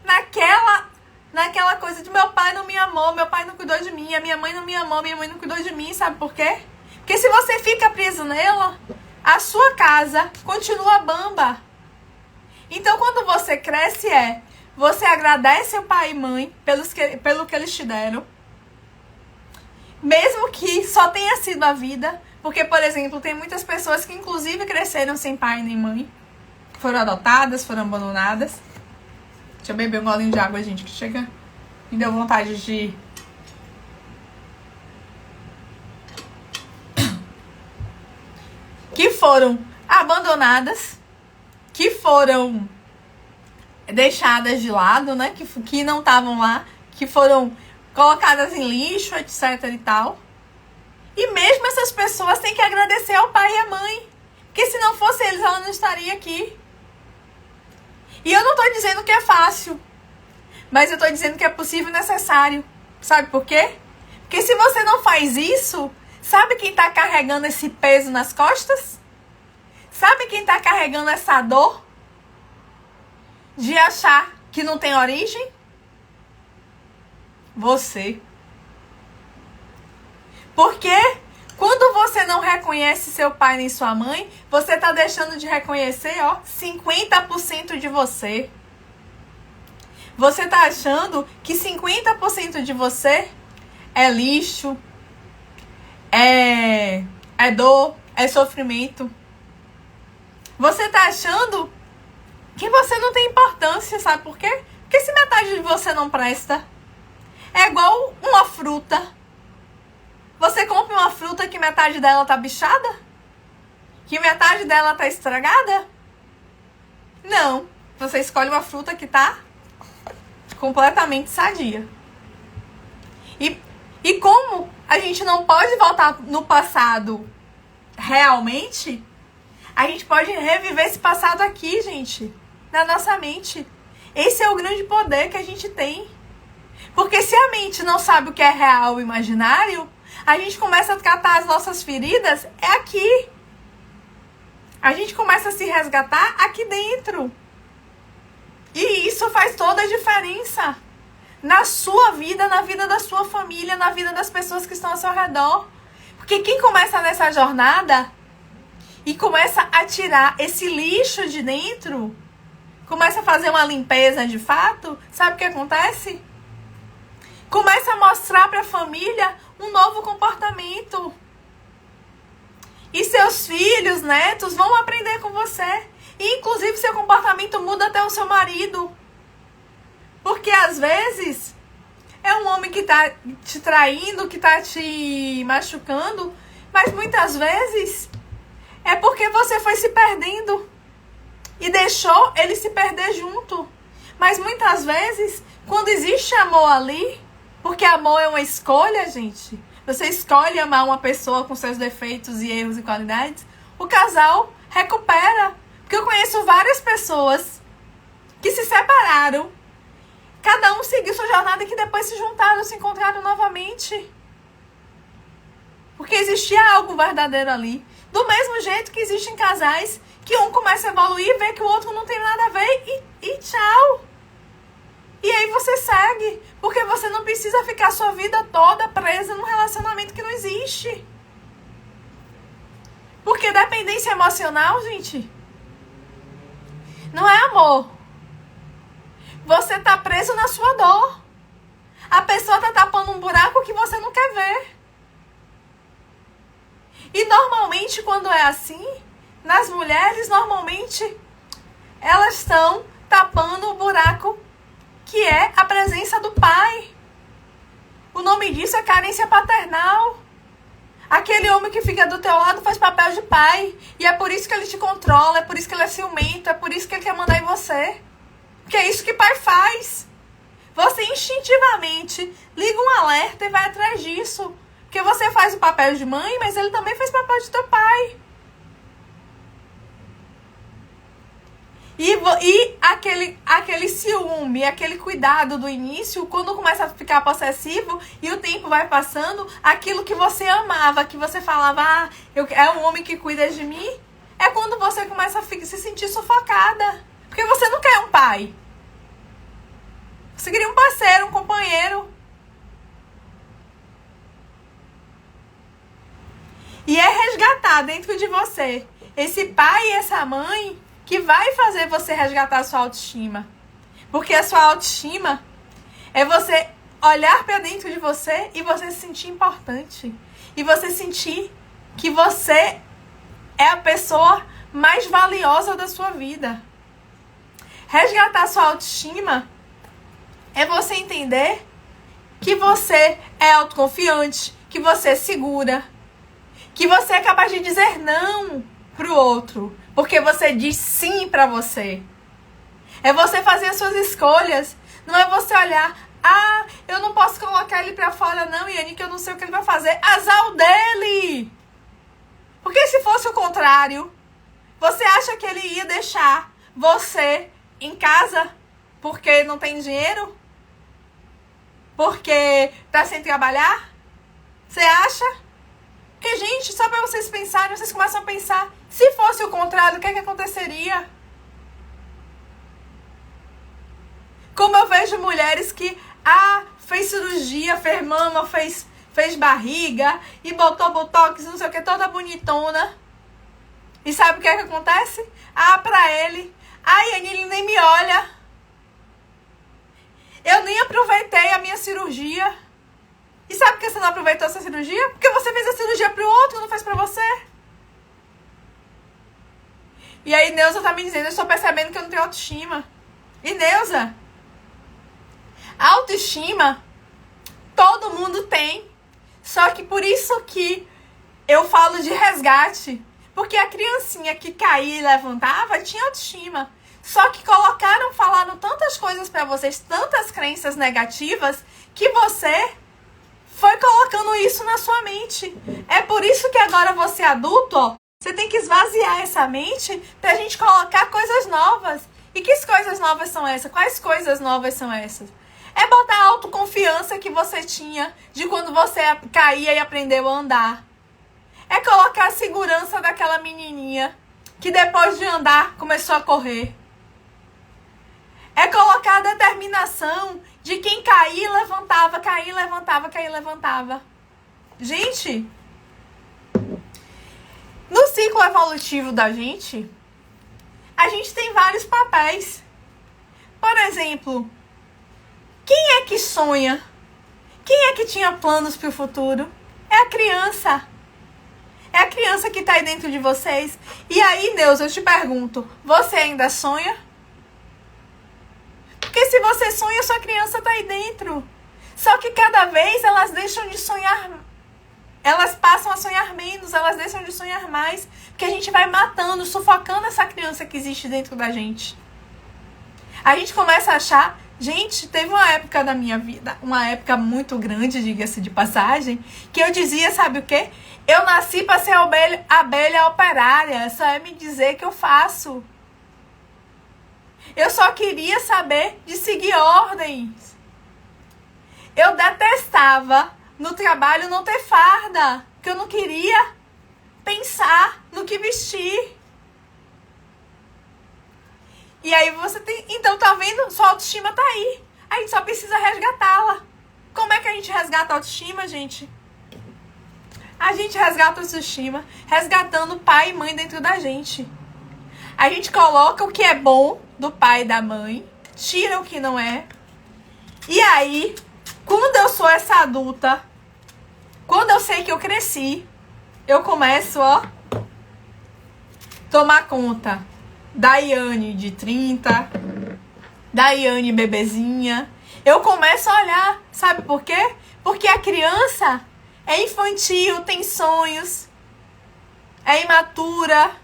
A: naquela coisa de meu pai não me amou, meu pai não cuidou de mim, a minha mãe não me amou, minha mãe não cuidou de mim, sabe por quê? Porque se você fica preso nela, a sua casa continua bamba. Então, quando você cresce, você agradece o pai e mãe pelo que eles te deram. Mesmo que só tenha sido a vida. Porque, por exemplo, tem muitas pessoas que inclusive cresceram sem pai nem mãe. Foram adotadas, foram abandonadas. Deixa eu beber um golinho de água, gente, que chega. Me deu vontade de... Que foram abandonadas. Que foram deixadas de lado, né? Que não estavam lá. Que foram colocadas em lixo, etc e tal. E mesmo essas pessoas têm que agradecer ao pai e à mãe. Porque se não fosse eles, ela não estaria aqui. E eu não tô dizendo que é fácil. Mas eu tô dizendo que é possível e necessário. Sabe por quê? Porque se você não faz isso, sabe quem tá carregando esse peso nas costas? Sabe quem tá carregando essa dor? De achar que não tem origem? Você. Porque quando você não reconhece seu pai nem sua mãe, você tá deixando de reconhecer, 50% de você. Você tá achando que 50% de você é lixo, é dor, é sofrimento. Você tá achando que você não tem importância, sabe por quê? Porque se metade de você não presta, é igual uma fruta. Você compra uma fruta que metade dela tá bichada? Que metade dela tá estragada? Não. Você escolhe uma fruta que tá completamente sadia. E como a gente não pode voltar no passado realmente, a gente pode reviver esse passado aqui, gente, na nossa mente. Esse é o grande poder que a gente tem. Porque se a mente não sabe o que é real ou imaginário, a gente começa a tratar as nossas feridas aqui. A gente começa a se resgatar aqui dentro. E isso faz toda a diferença. Na sua vida, na vida da sua família, na vida das pessoas que estão ao seu redor. Porque quem começa nessa jornada e começa a tirar esse lixo de dentro, começa a fazer uma limpeza de fato, sabe o que acontece? Começa a mostrar para a família um novo comportamento. E seus filhos, netos, vão aprender com você. E, inclusive, seu comportamento muda até o seu marido. Porque, às vezes, é um homem que está te traindo, que está te machucando. Mas, muitas vezes, é porque você foi se perdendo. E deixou ele se perder junto. Mas, muitas vezes, quando existe amor ali... Porque amor é uma escolha, gente. Você escolhe amar uma pessoa com seus defeitos e erros e qualidades. O casal recupera. Porque eu conheço várias pessoas que se separaram. Cada um seguiu sua jornada e que depois se juntaram, se encontraram novamente. Porque existia algo verdadeiro ali. Do mesmo jeito que existem casais que um começa a evoluir e vê que o outro não tem nada a ver e tchau. E aí você segue. Porque você não precisa ficar sua vida toda presa num relacionamento que não existe. Porque dependência emocional, gente, não é amor. Você tá preso na sua dor. A pessoa tá tapando um buraco que você não quer ver. E normalmente, quando é assim, nas mulheres, normalmente, elas estão tapando o buraco que é a presença do pai. O nome disso é carência paternal. Aquele homem que fica do teu lado faz papel de pai. E é por isso que ele te controla, é por isso que ele é ciumento, é por isso que ele quer mandar em você. Porque é isso que pai faz. Você instintivamente liga um alerta e vai atrás disso. Porque você faz o papel de mãe, mas ele também faz o papel de teu pai. E aquele ciúme, aquele cuidado do início, quando começa a ficar possessivo e o tempo vai passando, aquilo que você amava, que você falava, é um homem que cuida de mim, é quando você começa a se sentir sufocada. Porque você não quer um pai. Você queria um parceiro, um companheiro. E é resgatar dentro de você esse pai e essa mãe que vai fazer você resgatar a sua autoestima. Porque a sua autoestima é você olhar para dentro de você e você se sentir importante. E você sentir que você é a pessoa mais valiosa da sua vida. Resgatar a sua autoestima é você entender que você é autoconfiante, que você é segura, que você é capaz de dizer não pro outro, porque você diz sim pra você. É você fazer as suas escolhas. Não é você olhar, eu não posso colocar ele pra fora não, Yane, que eu não sei o que ele vai fazer. Azar o dele! Porque se fosse o contrário, você acha que ele ia deixar você em casa porque não tem dinheiro? Porque tá sem trabalhar? Você acha? Porque, gente, só pra vocês pensarem, vocês começam a pensar, se fosse o contrário, o que é que aconteceria? Como eu vejo mulheres que, fez cirurgia, fez mama, fez barriga, e botou botox, não sei o que, toda bonitona. E sabe o que é que acontece? Pra ele, ele nem me olha. Eu nem aproveitei a minha cirurgia. E sabe por que você não aproveitou essa cirurgia? Porque você fez a cirurgia pro outro, não fez pra você. E aí Neuza tá me dizendo, eu estou percebendo que eu não tenho autoestima. E Neuza, autoestima todo mundo tem. Só que por isso que eu falo de resgate. Porque a criancinha que caía e levantava tinha autoestima. Só que falaram tantas coisas pra vocês, tantas crenças negativas, que você foi colocando isso na sua mente. É por isso que agora você adulto, você tem que esvaziar essa mente pra gente colocar coisas novas. E que coisas novas são essas? Quais coisas novas são essas? É botar a autoconfiança que você tinha de quando você caía e aprendeu a andar. É colocar a segurança daquela menininha que depois de andar começou a correr. É colocar a determinação de quem caía e levantava, caía e levantava, caía e levantava. Gente, no ciclo evolutivo da gente, a gente tem vários papéis. Por exemplo, quem é que sonha? Quem é que tinha planos para o futuro? É a criança. É a criança que está aí dentro de vocês. E aí, Deus, eu te pergunto, você ainda sonha? Porque se você sonha, sua criança está aí dentro. Só que cada vez elas deixam de sonhar. Elas passam a sonhar menos, elas deixam de sonhar mais. Porque a gente vai matando, sufocando essa criança que existe dentro da gente. A gente começa a achar... Gente, teve uma época da minha vida, uma época muito grande, diga-se de passagem, que eu dizia, sabe o quê? Eu nasci para ser abelha operária, só é me dizer que eu faço. Eu só queria saber de seguir ordens. Eu detestava no trabalho não ter farda, porque eu não queria pensar no que vestir. E aí você tem... Então, tá vendo? Sua autoestima tá aí. A gente só precisa resgatá-la. Como é que a gente resgata a autoestima, gente? A gente resgata a autoestima resgatando pai e mãe dentro da gente. A gente coloca o que é bom do pai e da mãe, tira o que não é. E aí, quando eu sou essa adulta, quando eu sei que eu cresci, eu começo, ó, tomar conta da Iane de 30, da Iane bebezinha. Eu começo a olhar, sabe por quê? Porque a criança é infantil, tem sonhos, é imatura.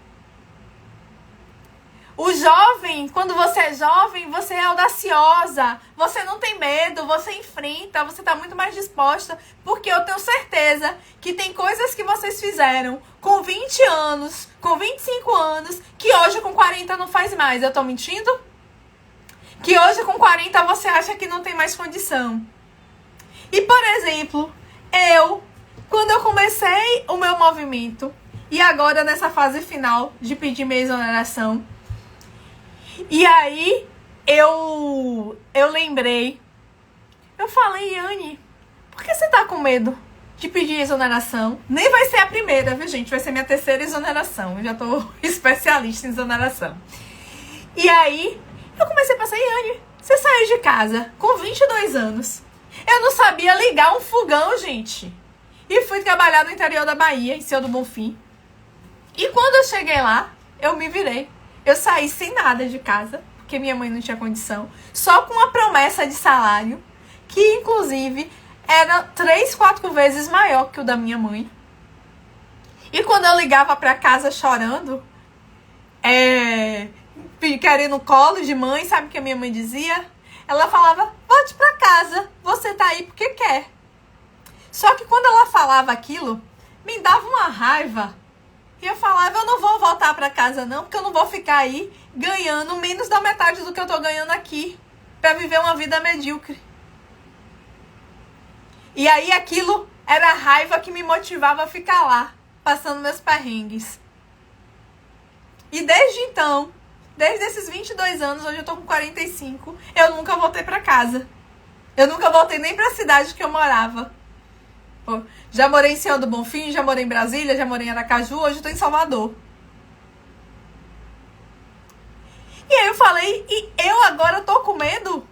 A: O jovem, quando você é jovem, você é audaciosa, você não tem medo, você enfrenta, você tá muito mais disposta, porque eu tenho certeza que tem coisas que vocês fizeram com 20 anos, com 25 anos, que hoje com 40 não faz mais. Eu tô mentindo? Que hoje com 40 você acha que não tem mais condição. E, por exemplo, quando eu comecei o meu movimento, e agora nessa fase final de pedir minha exoneração, e aí eu lembrei, eu falei, Iane, por que você tá com medo de pedir exoneração? Nem vai ser a primeira, viu, gente? Vai ser minha terceira exoneração. Eu já tô especialista em exoneração. E aí eu comecei a pensar, Iane, você saiu de casa com 22 anos. Eu não sabia ligar um fogão, gente. E fui trabalhar no interior da Bahia, em Senhor do Bonfim. E quando eu cheguei lá, eu me virei. Eu saí sem nada de casa, porque minha mãe não tinha condição. Só com uma promessa de salário, que inclusive era 3, 4 vezes maior que o da minha mãe. E quando eu ligava pra casa chorando, querendo colo de mãe, sabe o que a minha mãe dizia? Ela falava, volte pra casa, você tá aí porque quer. Só que quando ela falava aquilo, me dava uma raiva. E eu falava, eu não vou voltar pra casa não, porque eu não vou ficar aí ganhando menos da metade do que eu tô ganhando aqui, pra viver uma vida medíocre. E aí aquilo era a raiva que me motivava a ficar lá, passando meus perrengues. E desde então, desde esses 22 anos, hoje eu tô com 45, eu nunca voltei pra casa. Eu nunca voltei nem pra cidade que eu morava. Pô, já morei em Senhor do Bonfim, já morei em Brasília, já morei em Aracaju, hoje eu tô em Salvador. E aí eu falei, e eu agora tô com medo?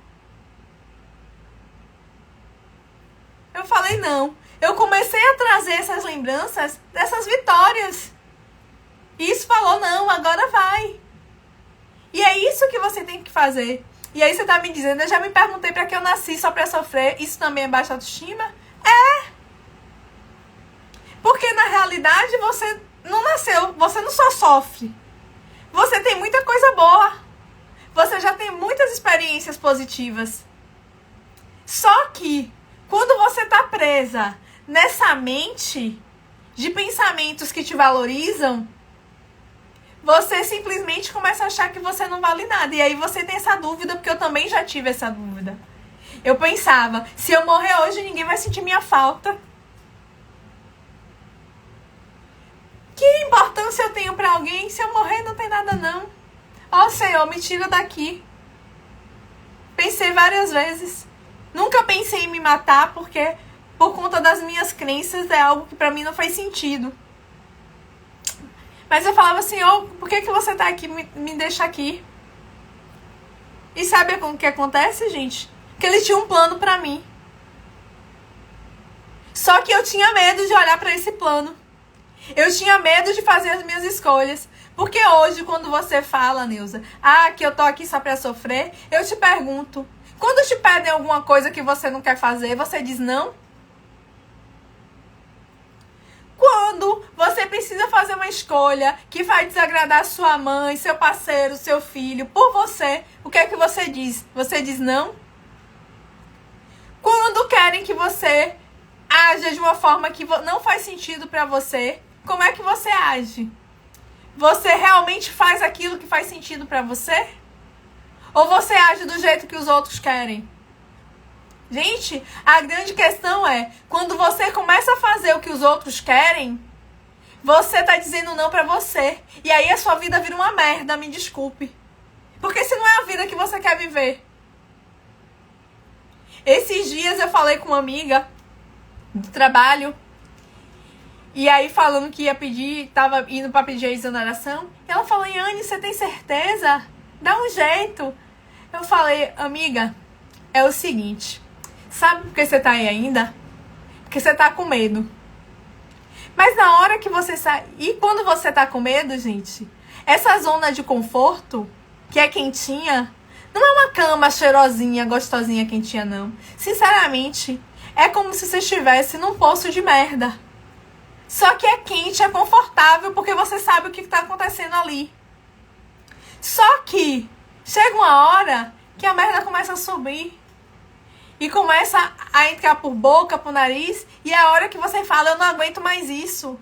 A: Eu falei, não. Eu comecei a trazer essas lembranças dessas vitórias. E isso falou, não, agora vai. E é isso que você tem que fazer. E aí você tá me dizendo, eu já me perguntei pra que eu nasci só pra sofrer. Isso também é baixa autoestima? É. Porque na realidade você não nasceu, você não só sofre. Você tem muita coisa boa. Você já tem muitas experiências positivas. Só que quando você tá presa nessa mente de pensamentos que te valorizam, você simplesmente começa a achar que você não vale nada. E aí você tem essa dúvida, porque eu também já tive essa dúvida. Eu pensava, se eu morrer hoje, ninguém vai sentir minha falta. Que importância eu tenho pra alguém? Se eu morrer, não tem nada não. Ó, Senhor, me tira daqui. Pensei várias vezes. Nunca pensei em me matar, porque por conta das minhas crenças é algo que pra mim não faz sentido. Mas eu falava, Senhor, por que você tá aqui? Me deixa aqui. E sabe o que acontece, gente? Que ele tinha um plano pra mim. Só que eu tinha medo de olhar pra esse plano. Eu tinha medo de fazer as minhas escolhas. Porque hoje, quando você fala, Neuza, que eu tô aqui só pra sofrer, eu te pergunto, quando te pedem alguma coisa que você não quer fazer, você diz não? Quando você precisa fazer uma escolha que vai desagradar sua mãe, seu parceiro, seu filho, por você, o que é que você diz? Você diz não? Quando querem que você haja de uma forma que não faz sentido pra você, como é que você age? Você realmente faz aquilo que faz sentido pra você? Ou você age do jeito que os outros querem? Gente, a grande questão é, quando você começa a fazer o que os outros querem, você tá dizendo não pra você. E aí a sua vida vira uma merda, me desculpe. Porque se não é a vida que você quer viver. Esses dias eu falei com uma amiga do trabalho. E aí falando que ia pedir, tava indo pra pedir a exoneração. E ela falou, Yane, você tem certeza? Dá um jeito. Eu falei, amiga, é o seguinte. Sabe por que você tá aí ainda? Porque você tá com medo. Mas na hora que você sai... E quando você tá com medo, gente, essa zona de conforto, que é quentinha, não é uma cama cheirosinha, gostosinha, quentinha, não. Sinceramente, é como se você estivesse num poço de merda. Só que é quente, é confortável, porque você sabe o que tá acontecendo ali. Só que chega uma hora que a merda começa a subir. E começa a entrar por boca, por nariz. E é a hora que você fala, eu não aguento mais isso.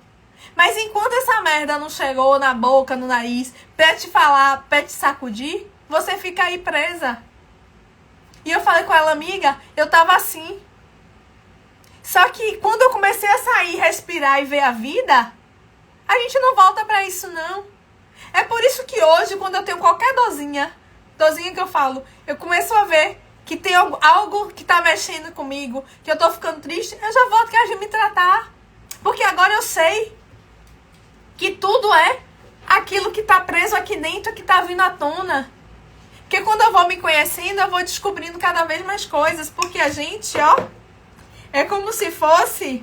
A: Mas enquanto essa merda não chegou na boca, no nariz, pra te falar, pra te sacudir, você fica aí presa. E eu falei com ela, amiga, eu tava assim. Só que quando eu comecei a sair, respirar e ver a vida, a gente não volta pra isso, não. É por isso que hoje, quando eu tenho qualquer dorzinha que eu falo, eu começo a ver que tem algo que tá mexendo comigo, que eu tô ficando triste, eu já volto querer me tratar. Porque agora eu sei que tudo é aquilo que tá preso aqui dentro, que tá vindo à tona. Porque quando eu vou me conhecendo, eu vou descobrindo cada vez mais coisas. Porque a gente, ó, é como se fosse...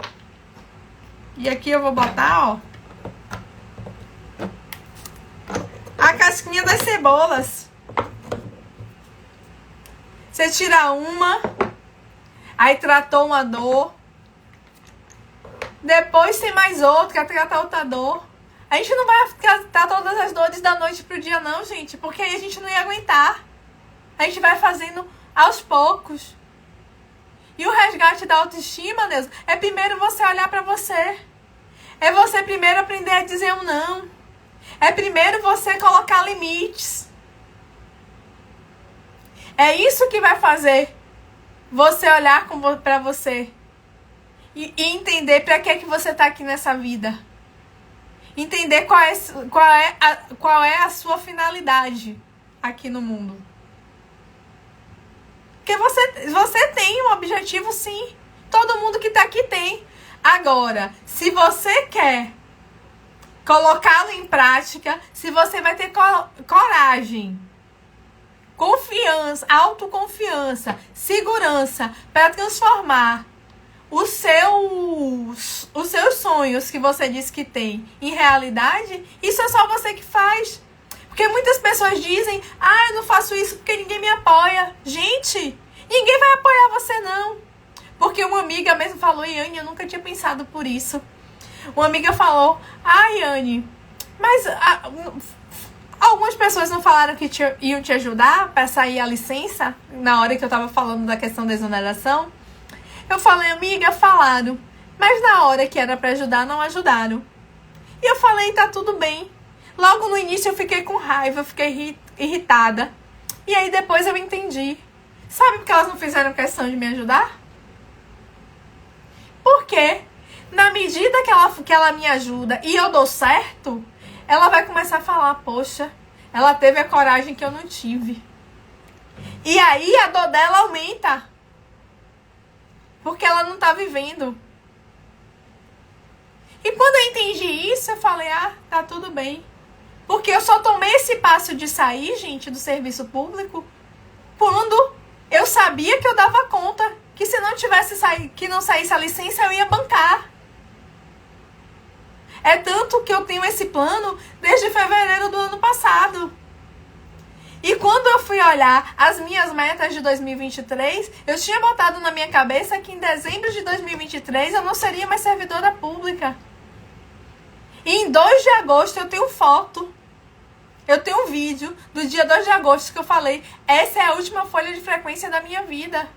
A: E aqui eu vou botar, ó, a casquinha das cebolas. Você tira uma, aí tratou uma dor, depois tem mais outra, quer tratar outra dor. A gente não vai tratar todas as dores da noite pro dia não, gente, porque aí a gente não ia aguentar. A gente vai fazendo aos poucos. E o resgate da autoestima, Deus, é primeiro você olhar pra você. É você primeiro aprender a dizer um não. É primeiro você colocar limites. É isso que vai fazer você olhar pra você e entender pra que você tá aqui nessa vida. Entender qual é a sua finalidade aqui no mundo. Porque você tem um objetivo, sim. Todo mundo que tá aqui tem. Agora, se você quer colocá-lo em prática, se você vai ter coragem, confiança, autoconfiança, segurança para transformar os seus sonhos que você disse que tem em realidade, isso é só você que faz. Porque muitas pessoas dizem, eu não faço isso porque ninguém me apoia. Gente, ninguém vai apoiar você não. Porque uma amiga mesmo falou, Yane, eu nunca tinha pensado por isso. Uma amiga falou, Yane, mas algumas pessoas não falaram que iam te ajudar para sair a licença na hora que eu tava falando da questão da exoneração? Eu falei, amiga, falaram, mas na hora que era para ajudar, não ajudaram. E eu falei, tá tudo bem. Logo no início eu fiquei com raiva, eu fiquei irritada. E aí depois eu entendi. Sabe por que elas não fizeram questão de me ajudar? Porque na medida que ela me ajuda e eu dou certo, ela vai começar a falar, poxa, ela teve a coragem que eu não tive. E aí a dor dela aumenta. Porque ela não tá vivendo. E quando eu entendi isso, eu falei, tá tudo bem. Porque eu só tomei esse passo de sair, gente, do serviço público, quando eu sabia que eu dava conta, que se não tivesse que não saísse a licença, eu ia bancar. É tanto que eu tenho esse plano desde fevereiro do ano passado. E quando eu fui olhar as minhas metas de 2023, eu tinha botado na minha cabeça que em dezembro de 2023 eu não seria mais servidora pública. E em 2 de agosto eu tenho foto. Eu tenho um vídeo do dia 2 de agosto que eu falei, essa é a última folha de frequência da minha vida.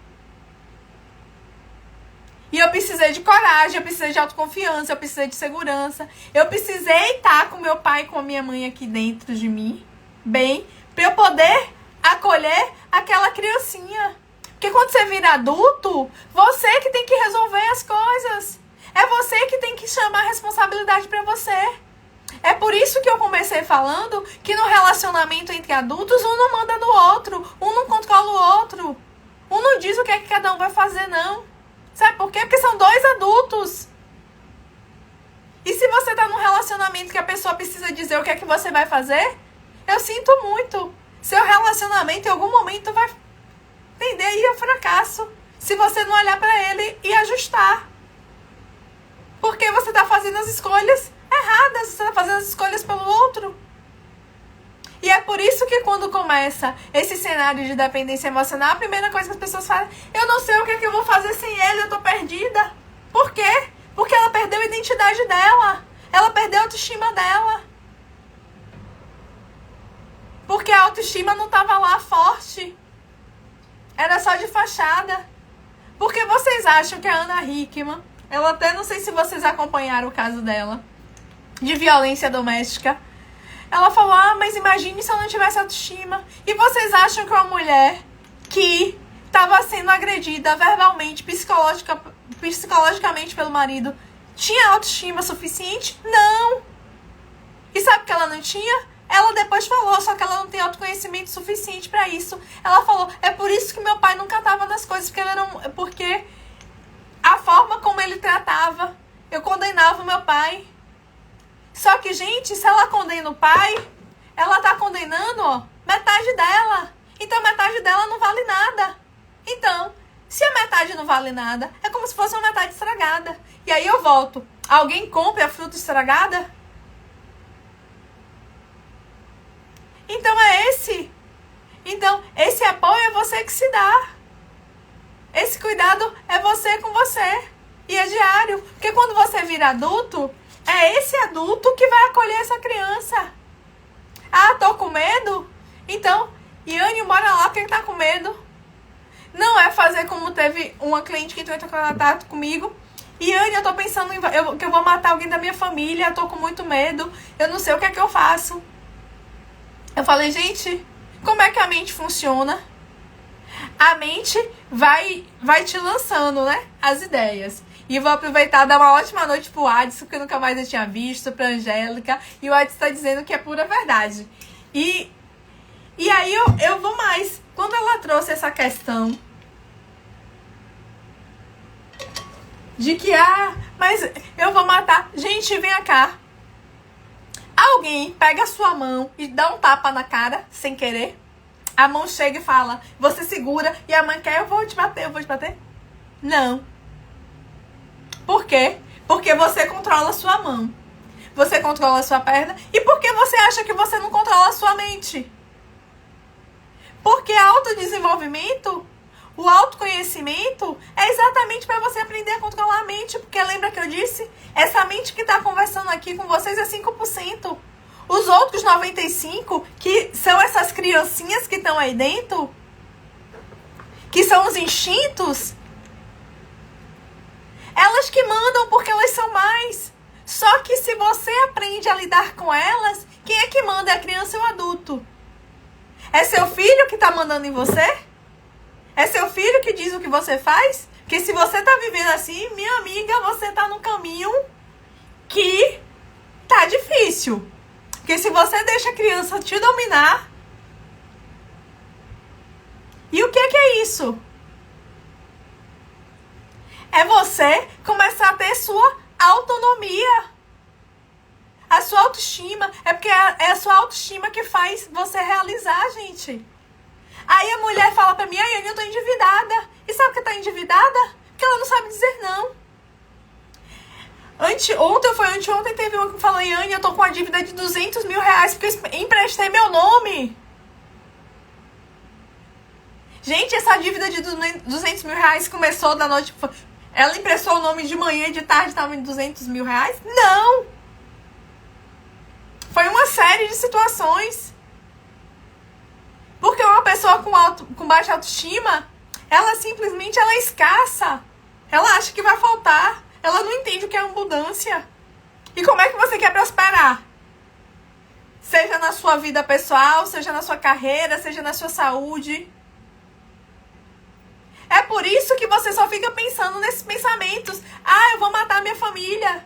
A: E eu precisei de coragem, eu precisei de autoconfiança, eu precisei de segurança. Eu precisei estar com meu pai e com a minha mãe aqui dentro de mim, bem, para eu poder acolher aquela criancinha. Porque quando você vira adulto, você que tem que resolver as coisas. É você que tem que chamar a responsabilidade pra você. É por isso que eu comecei falando que no relacionamento entre adultos, um não manda no outro, um não controla o outro. Um não diz o que é que cada um vai fazer, não. Sabe por quê? Porque são dois adultos. E se você tá num relacionamento que a pessoa precisa dizer o que é que você vai fazer, eu sinto muito. Seu relacionamento em algum momento vai tender aí ao fracasso. Se você não olhar pra ele e ajustar. Porque você tá fazendo as escolhas erradas. Você tá fazendo as escolhas pelo outro. E é por isso que quando começa esse cenário de dependência emocional, a primeira coisa que as pessoas falam, eu não sei o que é que eu vou fazer sem ele, eu tô perdida. Por quê? Porque ela perdeu a identidade dela. Ela perdeu a autoestima dela. Porque a autoestima não tava lá forte. Era só de fachada. Porque vocês acham que a Ana Hickman, ela até não sei se vocês acompanharam o caso dela, de violência doméstica, ela falou, mas imagine se eu não tivesse autoestima. E vocês acham que uma mulher que estava sendo agredida verbalmente, psicologicamente pelo marido, tinha autoestima suficiente? Não! E sabe o que ela não tinha? Ela depois falou, só que ela não tem autoconhecimento suficiente pra isso. Ela falou, é por isso que meu pai nunca tava nas coisas, porque a forma como ele tratava, eu condenava o meu pai. Só que, gente, se ela condena o pai, ela tá condenando, metade dela. Então, metade dela não vale nada. Então, se a metade não vale nada, é como se fosse uma metade estragada. E aí eu volto. Alguém compra a fruta estragada? Então, é esse. Então, esse apoio é você que se dá. Esse cuidado é você com você. E é diário. Porque quando você vira adulto, é esse adulto que vai acolher essa criança. Tô com medo? Então, Yane, bora lá, porque tá com medo. Não é fazer como teve uma cliente que entrou em contato comigo. Yane, eu tô pensando que eu vou matar alguém da minha família, eu tô com muito medo, eu não sei o que é que eu faço. Eu falei, gente, como é que a mente funciona? A mente vai te lançando, né, as ideias. E vou aproveitar e dar uma ótima noite pro Adson, que eu nunca mais eu tinha visto, pra Angélica. E o Adson tá dizendo que é pura verdade. E aí eu vou mais. Quando ela trouxe essa questão de que, mas eu vou matar. Gente, vem cá. Alguém pega a sua mão e dá um tapa na cara, sem querer. A mão chega e fala, você segura. E a mãe quer, eu vou te bater. Não. Por quê? Porque você controla a sua mão. Você controla a sua perna. E por que você acha que você não controla a sua mente? Porque autodesenvolvimento, o autoconhecimento, é exatamente para você aprender a controlar a mente. Porque lembra que eu disse? Essa mente que está conversando aqui com vocês é 5%. Os outros 95%, que são essas criancinhas que estão aí dentro, que são os instintos, elas que mandam porque elas são mais. Só que se você aprende a lidar com elas, quem é que manda? É a criança ou o adulto? É seu filho que tá mandando em você? É seu filho que diz o que você faz? Porque se você tá vivendo assim, minha amiga, você tá num caminho que tá difícil. Porque se você deixa a criança te dominar... E o que é isso? É você começar a ter sua autonomia. A sua autoestima. É porque é a sua autoestima que faz você realizar, gente. Aí a mulher fala pra mim, Yane, eu tô endividada. E sabe que tá endividada? Porque ela não sabe dizer não. Anteontem teve uma que falou, Yane, eu tô com uma dívida de 200 mil reais porque eu emprestei meu nome. Gente, essa dívida de 200 mil reais começou da noite... Ela emprestou o nome de manhã e de tarde estava em 200 mil reais? Não! Foi uma série de situações. Porque uma pessoa com baixa autoestima, ela simplesmente é escassa. Ela acha que vai faltar. Ela não entende o que é abundância. E como é que você quer prosperar? Seja na sua vida pessoal, seja na sua carreira, seja na sua saúde. É por isso que você só fica pensando nesses pensamentos. Ah, eu vou matar minha família.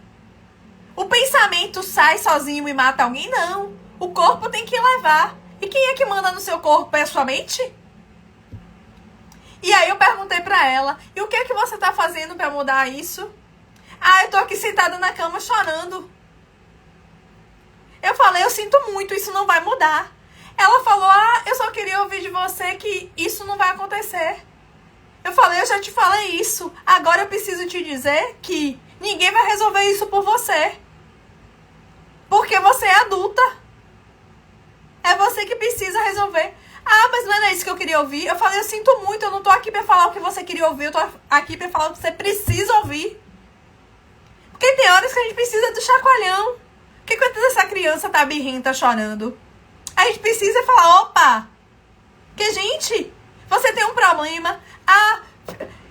A: O pensamento sai sozinho e mata alguém? Não. O corpo tem que levar. E quem é que manda no seu corpo? É a sua mente? E aí eu perguntei pra ela, e o que é que você tá fazendo pra mudar isso? Ah, eu tô aqui sentada na cama chorando. Eu falei, eu sinto muito, isso não vai mudar. Ela falou, ah, eu só queria ouvir de você que isso não vai acontecer. Eu falei, eu já te falei isso. Agora eu preciso te dizer que ninguém vai resolver isso por você. Porque você é adulta. É você que precisa resolver. Ah, mas não era isso que eu queria ouvir. Eu falei, eu sinto muito, eu não tô aqui pra falar o que você queria ouvir. Eu tô aqui pra falar o que você precisa ouvir. Porque tem horas que a gente precisa do chacoalhão. Porque quando essa criança tá birrenta, chorando, a gente precisa falar, opa, que gente, você tem um problema. Ah,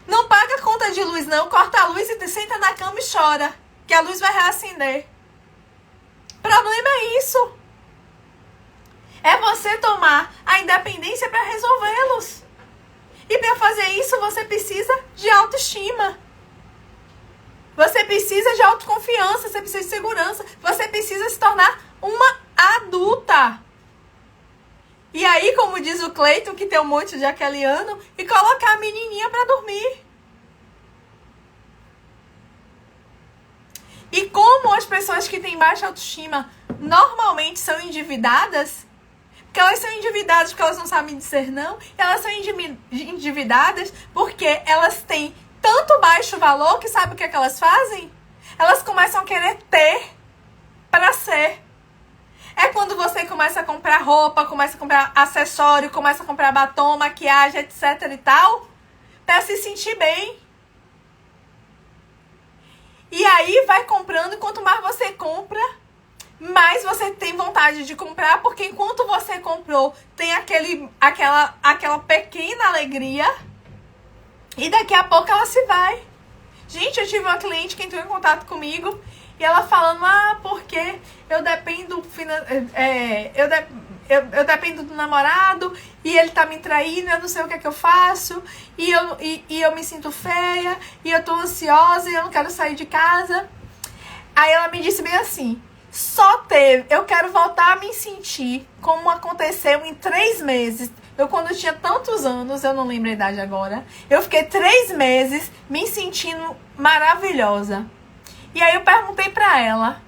A: não paga a conta de luz não, corta a luz e senta na cama e chora, que a luz vai reacender. O problema é isso. É você tomar a independência para resolvê-los. E para fazer isso, você precisa de autoestima. Você precisa de autoconfiança, você precisa de segurança. Você precisa se tornar uma adulta. E aí, como diz o Cleiton, que tem um monte de aqueliano, e colocar a menininha para dormir. E como as pessoas que têm baixa autoestima normalmente são endividadas, porque elas são endividadas porque elas não sabem dizer não, elas são endividadas porque elas têm tanto baixo valor que sabe o que é que elas fazem? Elas começam a querer ter para ser. É quando você começa a comprar roupa, começa a comprar acessório, começa a comprar batom, maquiagem, etc e tal, para se sentir bem. E aí vai comprando, e quanto mais você compra, mais você tem vontade de comprar, porque enquanto você comprou, tem aquela pequena alegria, e daqui a pouco ela se vai. Gente, eu tive uma cliente que entrou em contato comigo, e ela falando, porque eu dependo, eu dependo do namorado, e ele tá me traindo, eu não sei o que é que eu faço, e eu me sinto feia, e eu tô ansiosa, e eu não quero sair de casa. Aí ela me disse bem assim, eu quero voltar a me sentir como aconteceu em 3 meses. Eu, quando tinha tantos anos, eu não lembro a idade agora, eu fiquei 3 meses me sentindo maravilhosa. E aí eu perguntei pra ela,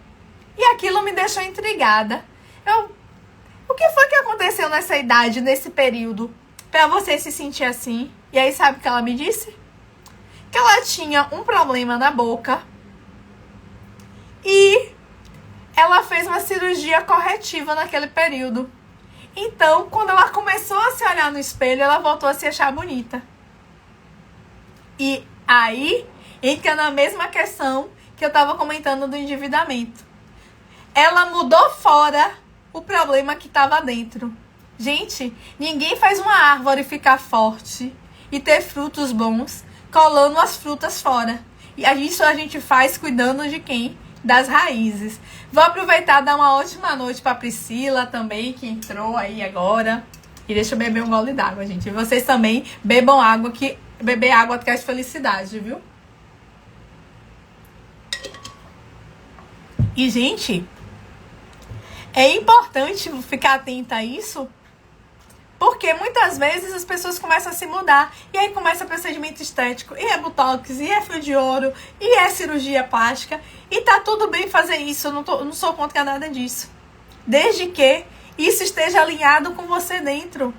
A: e aquilo me deixou intrigada. O que foi que aconteceu nessa idade, nesse período, pra você se sentir assim? E aí sabe o que ela me disse? Que ela tinha um problema na boca e ela fez uma cirurgia corretiva naquele período. Então, quando ela começou a se olhar no espelho, ela voltou a se achar bonita. E aí entra na mesma questão que eu tava comentando do endividamento. Ela mudou fora o problema que estava dentro. Gente, ninguém faz uma árvore ficar forte e ter frutos bons colando as frutas fora. E isso a gente faz cuidando de quem? Das raízes. Vou aproveitar e dar uma ótima noite para Priscila também, que entrou aí agora. E deixa eu beber um gole d'água, gente. E vocês também bebam água, que beber água traz felicidade, viu? E, gente, é importante ficar atenta a isso, porque muitas vezes as pessoas começam a se mudar, e aí começa procedimento estético, e é botox, e é fio de ouro, e é cirurgia plástica, e tá tudo bem fazer isso, eu não sou contra nada disso, desde que isso esteja alinhado com você dentro.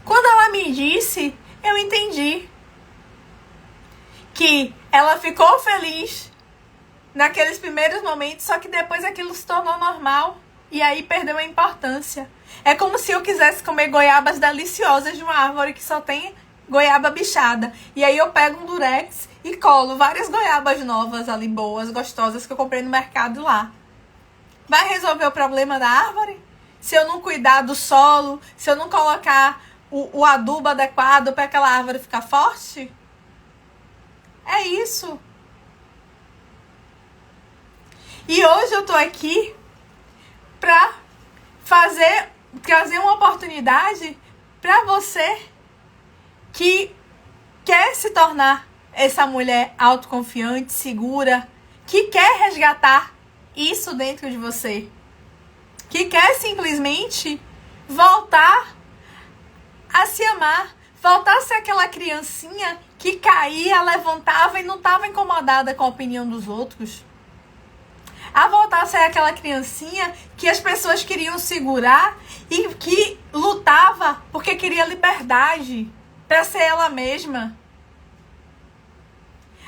A: Quando ela me disse, eu entendi que ela ficou feliz naqueles primeiros momentos, só que depois aquilo se tornou normal e aí perdeu a importância. É como se eu quisesse comer goiabas deliciosas de uma árvore que só tem goiaba bichada. E aí eu pego um durex e colo várias goiabas novas ali, boas, gostosas, que eu comprei no mercado lá. Vai resolver o problema da árvore? Se eu não cuidar do solo, se eu não colocar o adubo adequado para aquela árvore ficar forte? É isso. E hoje eu tô aqui pra trazer uma oportunidade pra você que quer se tornar essa mulher autoconfiante, segura, que quer resgatar isso dentro de você, que quer simplesmente voltar a se amar, voltar a ser aquela criancinha que caía, levantava e não estava incomodada com a opinião dos outros. A voltar a ser aquela criancinha que as pessoas queriam segurar e que lutava porque queria liberdade para ser ela mesma.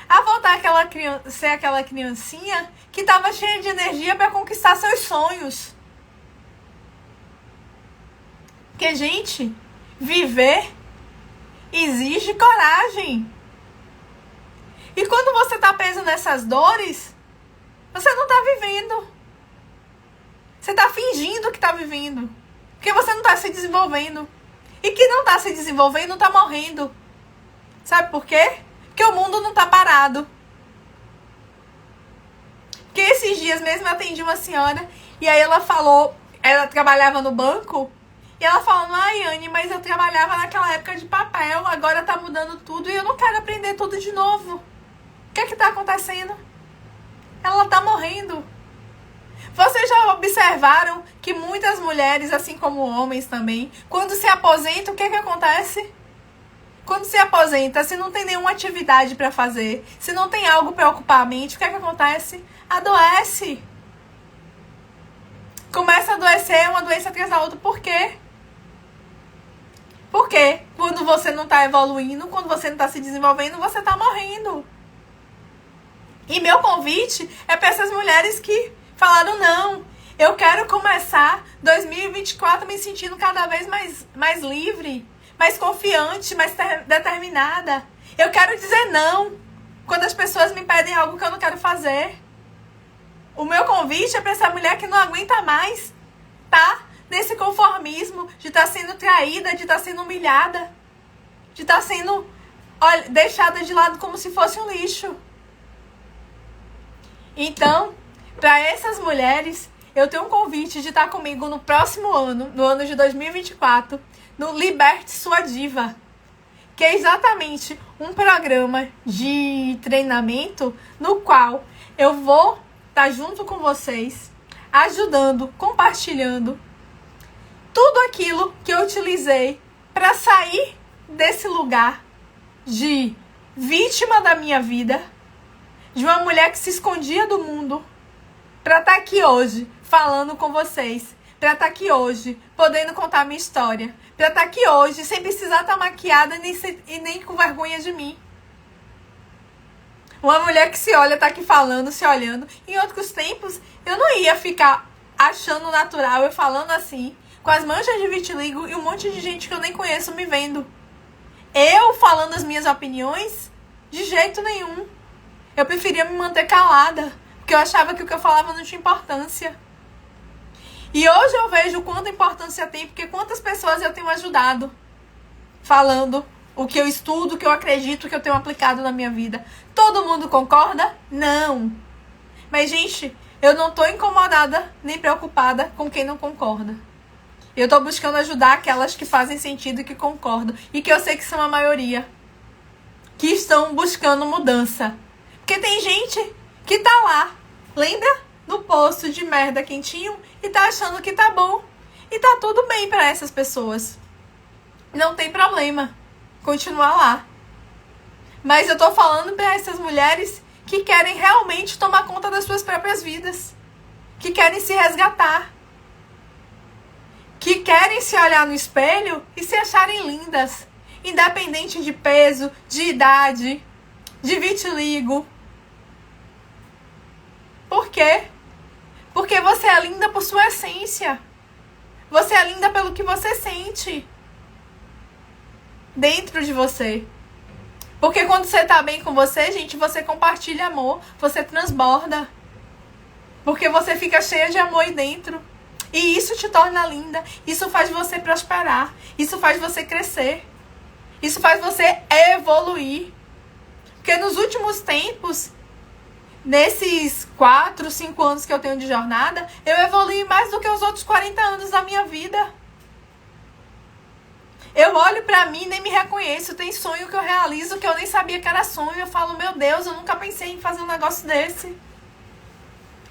A: A voltar a ser aquela criancinha que estava cheia de energia para conquistar seus sonhos. Porque, gente, viver exige coragem. E quando você está preso nessas dores, você não está vivendo. Você está fingindo que está vivendo. Porque você não está se desenvolvendo. E quem não está se desenvolvendo está morrendo. Sabe por quê? Porque o mundo não está parado. Porque esses dias mesmo eu atendi uma senhora e aí ela falou, ela trabalhava no banco, e ela falou, ai Anne, mas eu trabalhava naquela época de papel, agora tá mudando tudo e eu não quero aprender tudo de novo. O que é que tá acontecendo? Ela tá morrendo. Vocês já observaram que muitas mulheres, assim como homens também, quando se aposentam, o que é que acontece? Quando se aposenta, se não tem nenhuma atividade para fazer, se não tem algo para ocupar a mente, o que é que acontece? Adoece. Começa a adoecer, uma doença atrás da outra. Por quê? Porque quando você não está evoluindo, quando você não está se desenvolvendo, você está morrendo. E meu convite é para essas mulheres que falaram, não, eu quero começar 2024 me sentindo cada vez mais livre, mais confiante, mais determinada. Eu quero dizer não quando as pessoas me pedem algo que eu não quero fazer. O meu convite é para essa mulher que não aguenta mais, tá? Nesse conformismo de estar sendo traída, de estar sendo humilhada, de estar sendo deixada de lado como se fosse um lixo. Então, para essas mulheres, eu tenho um convite de estar comigo no próximo ano, no ano de 2024, no Liberte Sua Diva, que é exatamente um programa de treinamento no qual eu vou estar junto com vocês, ajudando, compartilhando tudo aquilo que eu utilizei para sair desse lugar de vítima da minha vida, de uma mulher que se escondia do mundo, para estar aqui hoje falando com vocês, para estar aqui hoje podendo contar minha história, para estar aqui hoje sem precisar estar maquiada e nem com vergonha de mim. Uma mulher que se olha, tá aqui falando, se olhando. Em outros tempos, eu não ia ficar achando natural eu falando assim, com as manchas de vitiligo e um monte de gente que eu nem conheço me vendo. Eu falando as minhas opiniões? De jeito nenhum. Eu preferia me manter calada, porque eu achava que o que eu falava não tinha importância. E hoje eu vejo quanta importância tem, porque quantas pessoas eu tenho ajudado falando o que eu estudo, o que eu acredito, o que eu tenho aplicado na minha vida. Todo mundo concorda? Não. Mas, gente, eu não tô incomodada nem preocupada com quem não concorda. Eu tô buscando ajudar aquelas que fazem sentido e que concordam. E que eu sei que são a maioria. Que estão buscando mudança. Porque tem gente que tá lá, lembra? No poço de merda quentinho e tá achando que tá bom. E tá tudo bem pra essas pessoas. Não tem problema continuar lá. Mas eu tô falando pra essas mulheres que querem realmente tomar conta das suas próprias vidas. Que querem se resgatar. Que querem se olhar no espelho e se acharem lindas. Independente de peso, de idade, de vitiligo. Por quê? Porque você é linda por sua essência. Você é linda pelo que você sente dentro de você. Porque quando você tá bem com você, gente, você compartilha amor, você transborda. Porque você fica cheia de amor aí dentro. E isso te torna linda. Isso faz você prosperar. Isso faz você crescer. Isso faz você evoluir. Porque nos últimos tempos, nesses 4, 5 anos que eu tenho de jornada, eu evolui mais do que os outros 40 anos da minha vida. Eu olho pra mim e nem me reconheço. Tem sonho que eu realizo que eu nem sabia que era sonho. Eu falo, meu Deus, eu nunca pensei em fazer um negócio desse.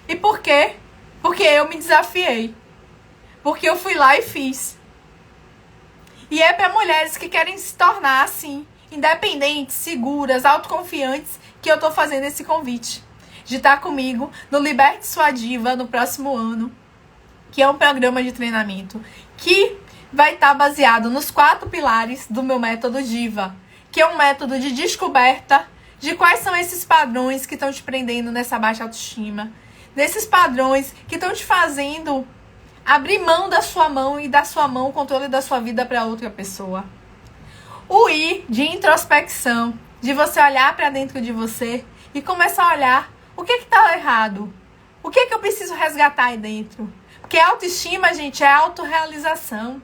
A: E por quê? Porque eu me desafiei. Porque eu fui lá e fiz. E é para mulheres que querem se tornar assim, independentes, seguras, autoconfiantes, que eu tô fazendo esse convite. De estar comigo no Liberte Sua Diva no próximo ano. Que é um programa de treinamento que vai estar baseado nos 4 pilares do meu método Diva, que é um método de descoberta de quais são esses padrões que estão te prendendo nessa baixa autoestima, desses padrões que estão te fazendo abrir mão da sua mão e da sua mão o controle da sua vida para outra pessoa. O I de introspecção, de você olhar para dentro de você e começar a olhar o que está errado, o que eu preciso resgatar aí dentro. Porque autoestima, gente, é autorrealização.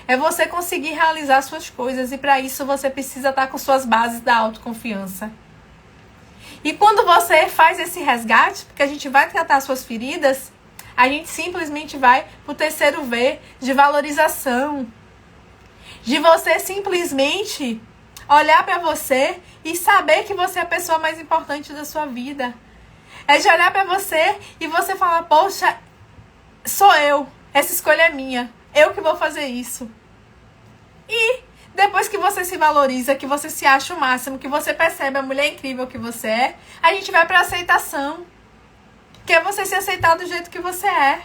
A: É você conseguir realizar suas coisas e para isso você precisa estar com suas bases da autoconfiança. E quando você faz esse resgate, porque a gente vai tratar suas feridas, a gente simplesmente vai pro terceiro V de valorização. De você simplesmente olhar para você e saber que você é a pessoa mais importante da sua vida. É de olhar para você e você falar, poxa, sou eu, essa escolha é minha, eu que vou fazer isso. E depois que você se valoriza, que você se acha o máximo, que você percebe a mulher incrível que você é, a gente vai pra aceitação. Que é você se aceitar do jeito que você é.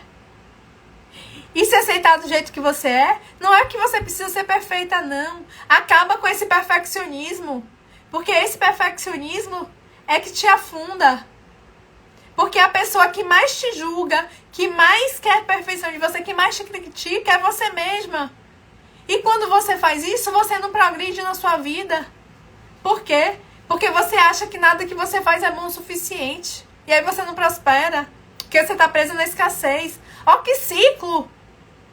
A: E se aceitar do jeito que você é, não é que você precisa ser perfeita, não. Acaba com esse perfeccionismo. Porque esse perfeccionismo é que te afunda. Porque a pessoa que mais te julga, que mais quer a perfeição de você, que mais te critica, é você mesma. E quando você faz isso, você não progride na sua vida. Por quê? Porque você acha que nada que você faz é bom o suficiente. E aí você não prospera. Porque você está preso na escassez. Ó que ciclo!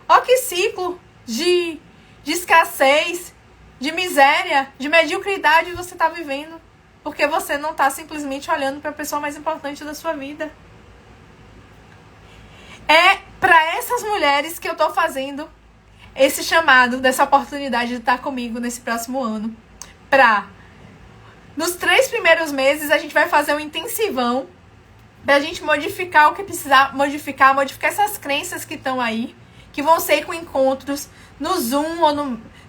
A: Ó que ciclo de escassez, de miséria, de mediocridade você está vivendo. Porque você não está simplesmente olhando para a pessoa mais importante da sua vida. É para essas mulheres que eu estou fazendo esse chamado dessa oportunidade de estar comigo nesse próximo ano. Nos 3 primeiros meses a gente vai fazer um intensivão pra gente modificar o que precisar modificar essas crenças que estão aí, que vão ser com encontros no Zoom ou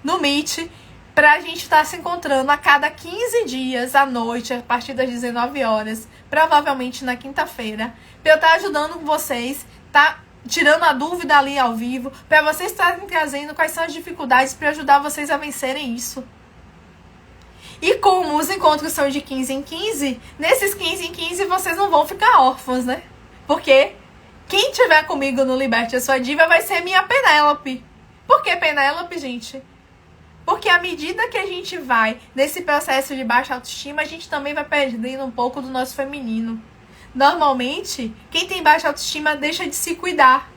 A: no Meet, pra gente estar se encontrando a cada 15 dias à noite, a partir das 19 horas, provavelmente na quinta-feira, pra eu estar ajudando vocês, tá tirando a dúvida ali ao vivo, para vocês estarem trazendo quais são as dificuldades para ajudar vocês a vencerem isso. E como os encontros são de 15 em 15, nesses 15 em 15 vocês não vão ficar órfãos, né? Porque quem tiver comigo no Liberte a Sua Diva vai ser minha Penélope. Por que Penélope, gente? Porque à medida que a gente vai nesse processo de baixa autoestima, a gente também vai perdendo um pouco do nosso feminino. Normalmente, quem tem baixa autoestima deixa de se cuidar.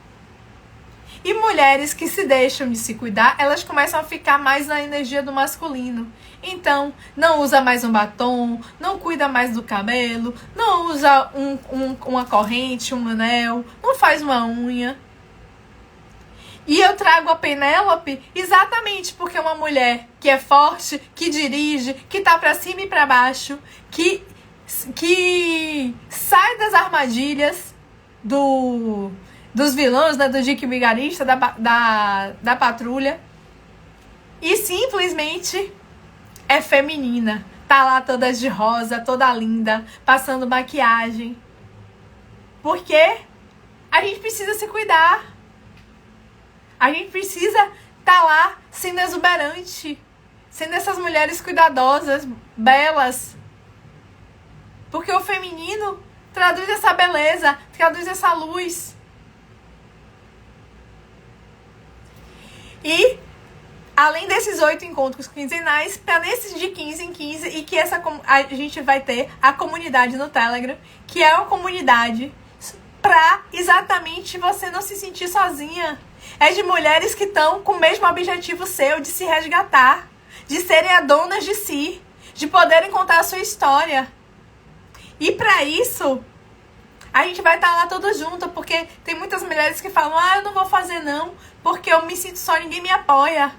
A: E mulheres que se deixam de se cuidar, elas começam a ficar mais na energia do masculino. Então, não usa mais um batom, não cuida mais do cabelo, não usa uma corrente, um anel, não faz uma unha. E eu trago a Penélope exatamente porque é uma mulher que é forte, que dirige, que tá pra cima e pra baixo, que sai das armadilhas dos vilões, né, do Dick Vigarista, da patrulha, e simplesmente é feminina. Tá lá toda de rosa, toda linda, passando maquiagem. Porque a gente precisa se cuidar. A gente precisa tá lá sendo exuberante, sendo essas mulheres cuidadosas, belas. Porque o feminino traduz essa beleza, traduz essa luz. E, além desses 8 encontros quinzenais, para nesses de 15 em 15, e que a gente vai ter a comunidade no Telegram, que é uma comunidade para exatamente você não se sentir sozinha. É de mulheres que estão com o mesmo objetivo seu, de se resgatar, de serem a donas de si, de poderem contar a sua história. E para isso, a gente vai estar lá todos juntos, porque tem muitas mulheres que falam, eu não vou fazer não, porque eu me sinto só, ninguém me apoia.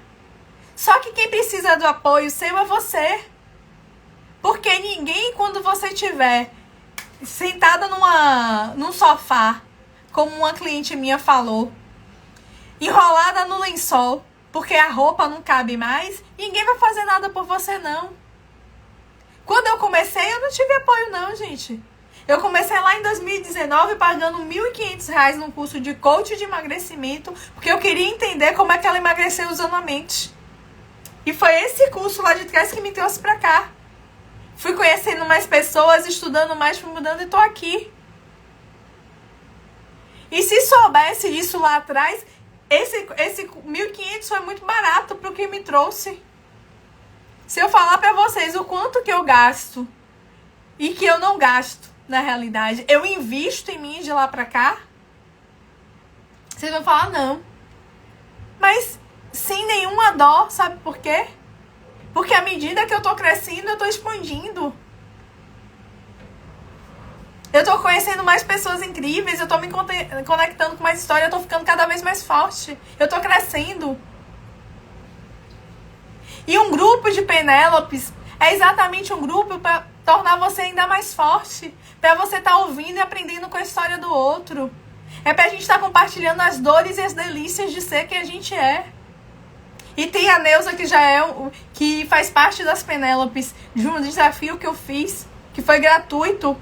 A: Só que quem precisa do apoio seu é você. Porque ninguém, quando você estiver sentada num sofá, como uma cliente minha falou, enrolada no lençol, porque a roupa não cabe mais, ninguém vai fazer nada por você, não. Quando eu comecei, eu não tive apoio, não, gente. Eu comecei lá em 2019 pagando R$1.500 num curso de coach de emagrecimento, porque eu queria entender como é que ela emagreceu usando a mente. E foi esse curso lá de trás que me trouxe pra cá. Fui conhecendo mais pessoas, estudando mais, fui mudando e tô aqui. E se soubesse disso lá atrás, esse 1.500 foi muito barato pro que me trouxe. Se eu falar pra vocês o quanto que eu gasto e que eu não gasto, na realidade, eu invisto em mim de lá pra cá, vocês vão falar não. Mas sem nenhuma dó, sabe por quê? Porque à medida que eu tô crescendo, eu tô expandindo. Eu tô conhecendo mais pessoas incríveis, eu tô me conectando com mais história, eu tô ficando cada vez mais forte. Eu tô crescendo. E um grupo de Penélopes é exatamente um grupo para tornar você ainda mais forte. Para você estar ouvindo e aprendendo com a história do outro. É pra gente estar compartilhando as dores e as delícias de ser quem a gente é. E tem a Neuza, que faz parte das Penélopes, de um desafio que eu fiz, que foi gratuito.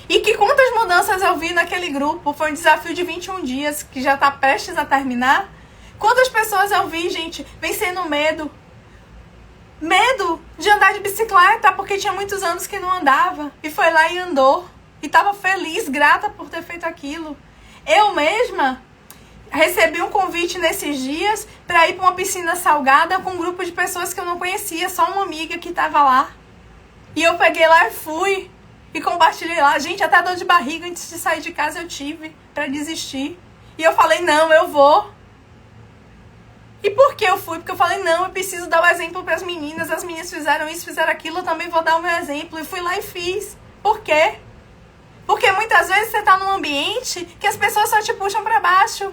A: E que quantas mudanças eu vi naquele grupo. Foi um desafio de 21 dias, que já está prestes a terminar. Quantas pessoas eu vi, gente, vencendo medo. Medo de andar de bicicleta, porque tinha muitos anos que não andava. E foi lá e andou. E estava feliz, grata por ter feito aquilo. Eu mesma recebi um convite nesses dias para ir para uma piscina salgada com um grupo de pessoas que eu não conhecia, só uma amiga que estava lá. E eu peguei lá e fui e compartilhei lá. Gente, até dor de barriga antes de sair de casa eu tive para desistir. E eu falei, não, eu vou. E por que eu fui? Porque eu falei, não, eu preciso dar o exemplo para as meninas. As meninas fizeram isso, fizeram aquilo, eu também vou dar o meu exemplo. E fui lá e fiz. Por quê? Porque muitas vezes você está num ambiente que as pessoas só te puxam para baixo.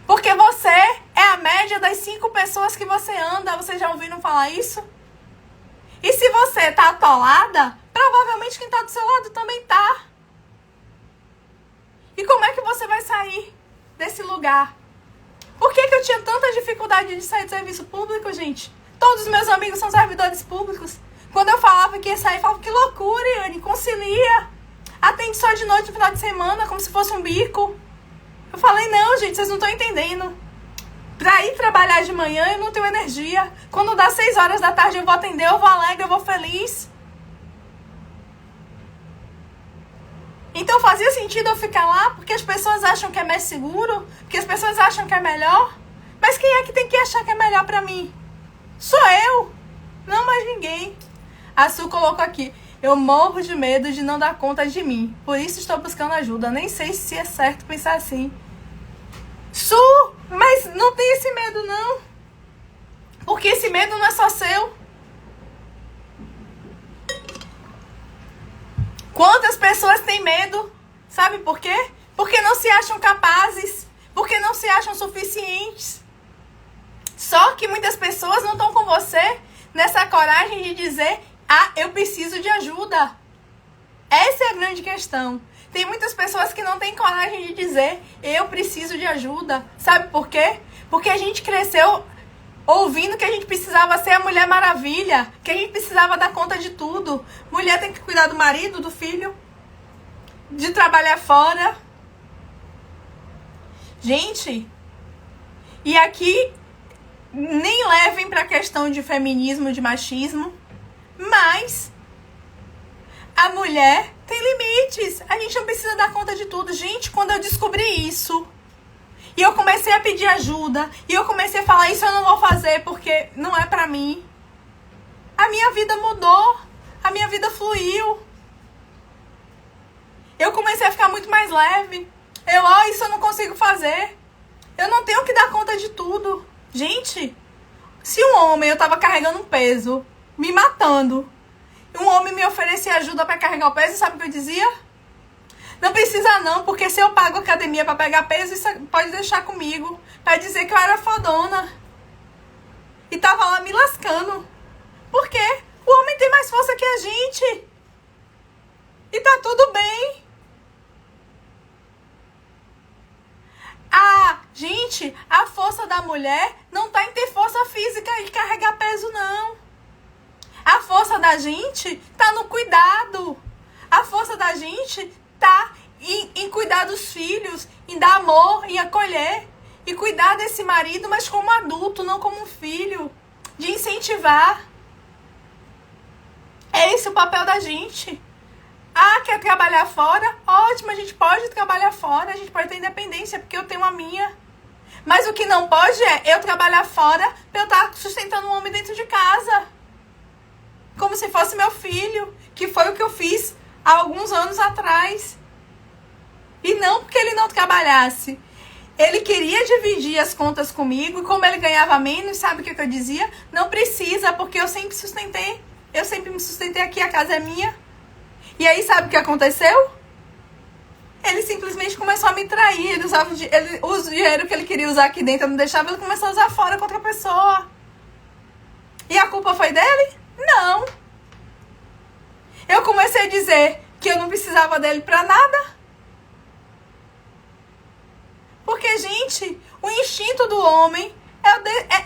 A: Porque você é a média das 5 pessoas que você anda. Vocês já ouviram falar isso? E se você tá atolada, provavelmente quem tá do seu lado também tá. E como é que você vai sair desse lugar? Por que eu tinha tanta dificuldade de sair do serviço público, gente? Todos os meus amigos são servidores públicos. Quando eu falava que ia sair, eu falava, que loucura, Iane, concilia. Atende só de noite no final de semana, como se fosse um bico. Eu falei, não, gente, vocês não estão entendendo. Pra ir trabalhar de manhã, eu não tenho energia. Quando dá 6 horas da tarde, eu vou atender, eu vou alegre, eu vou feliz. Então fazia sentido eu ficar lá, porque as pessoas acham que é mais seguro, porque as pessoas acham que é melhor. Mas quem é que tem que achar que é melhor pra mim? Sou eu, não mais ninguém. A Su colocou aqui, eu morro de medo de não dar conta de mim, por isso estou buscando ajuda. Nem sei se é certo pensar assim. Su, mas não tem esse medo não, porque esse medo não é só seu. Quantas pessoas têm medo? Sabe por quê? Porque não se acham capazes, porque não se acham suficientes. Só que muitas pessoas não estão com você nessa coragem de dizer, ah, eu preciso de ajuda. Essa é a grande questão. Tem muitas pessoas que não têm coragem de dizer, eu preciso de ajuda. Sabe por quê? Porque a gente cresceu ouvindo que a gente precisava ser a Mulher Maravilha, que a gente precisava dar conta de tudo. Mulher tem que cuidar do marido, do filho, de trabalhar fora. Gente, e aqui nem levem pra questão de feminismo, de machismo, mas a mulher tem limites. A gente não precisa dar conta de tudo. Gente, quando eu descobri isso, e eu comecei a pedir ajuda, e eu comecei a falar, isso eu não vou fazer porque não é pra mim, a minha vida mudou, a minha vida fluiu. Eu comecei a ficar muito mais leve. Isso eu não consigo fazer. Eu não tenho que dar conta de tudo. Gente, se um homem, eu tava carregando um peso, me matando, um homem me oferecia ajuda pra carregar o peso, sabe o que eu dizia? Não precisa não, porque se eu pago academia pra pegar peso, isso pode deixar comigo. Pra dizer que eu era fodona. e tava lá me lascando. Por quê? O homem tem mais força que a gente. E tá tudo bem. Gente, a força da mulher não tá em ter força física e carregar peso, não. A força da gente tá no cuidado. A força da gente tá em cuidar dos filhos, em dar amor, em acolher. E cuidar desse marido, mas como adulto, não como um filho. De incentivar. É esse o papel da gente. Quer trabalhar fora? Ótimo, a gente pode trabalhar fora, a gente pode ter independência, porque eu tenho a minha. Mas o que não pode é eu trabalhar fora pra eu estar sustentando um homem dentro de casa. Como se fosse meu filho, que foi o que eu fiz há alguns anos atrás. E não porque ele não trabalhasse. Ele queria dividir as contas comigo, e como ele ganhava menos, sabe o que eu dizia? Não precisa, porque eu sempre sustentei. Eu sempre me sustentei aqui, a casa é minha. E aí, sabe o que aconteceu? Ele simplesmente começou a me trair. Ele usava o dinheiro que ele queria usar aqui dentro, eu não deixava, ele começou a usar fora com outra pessoa. E a culpa foi dele? Não. Eu comecei a dizer que eu não precisava dele pra nada. Porque, gente, o instinto do homem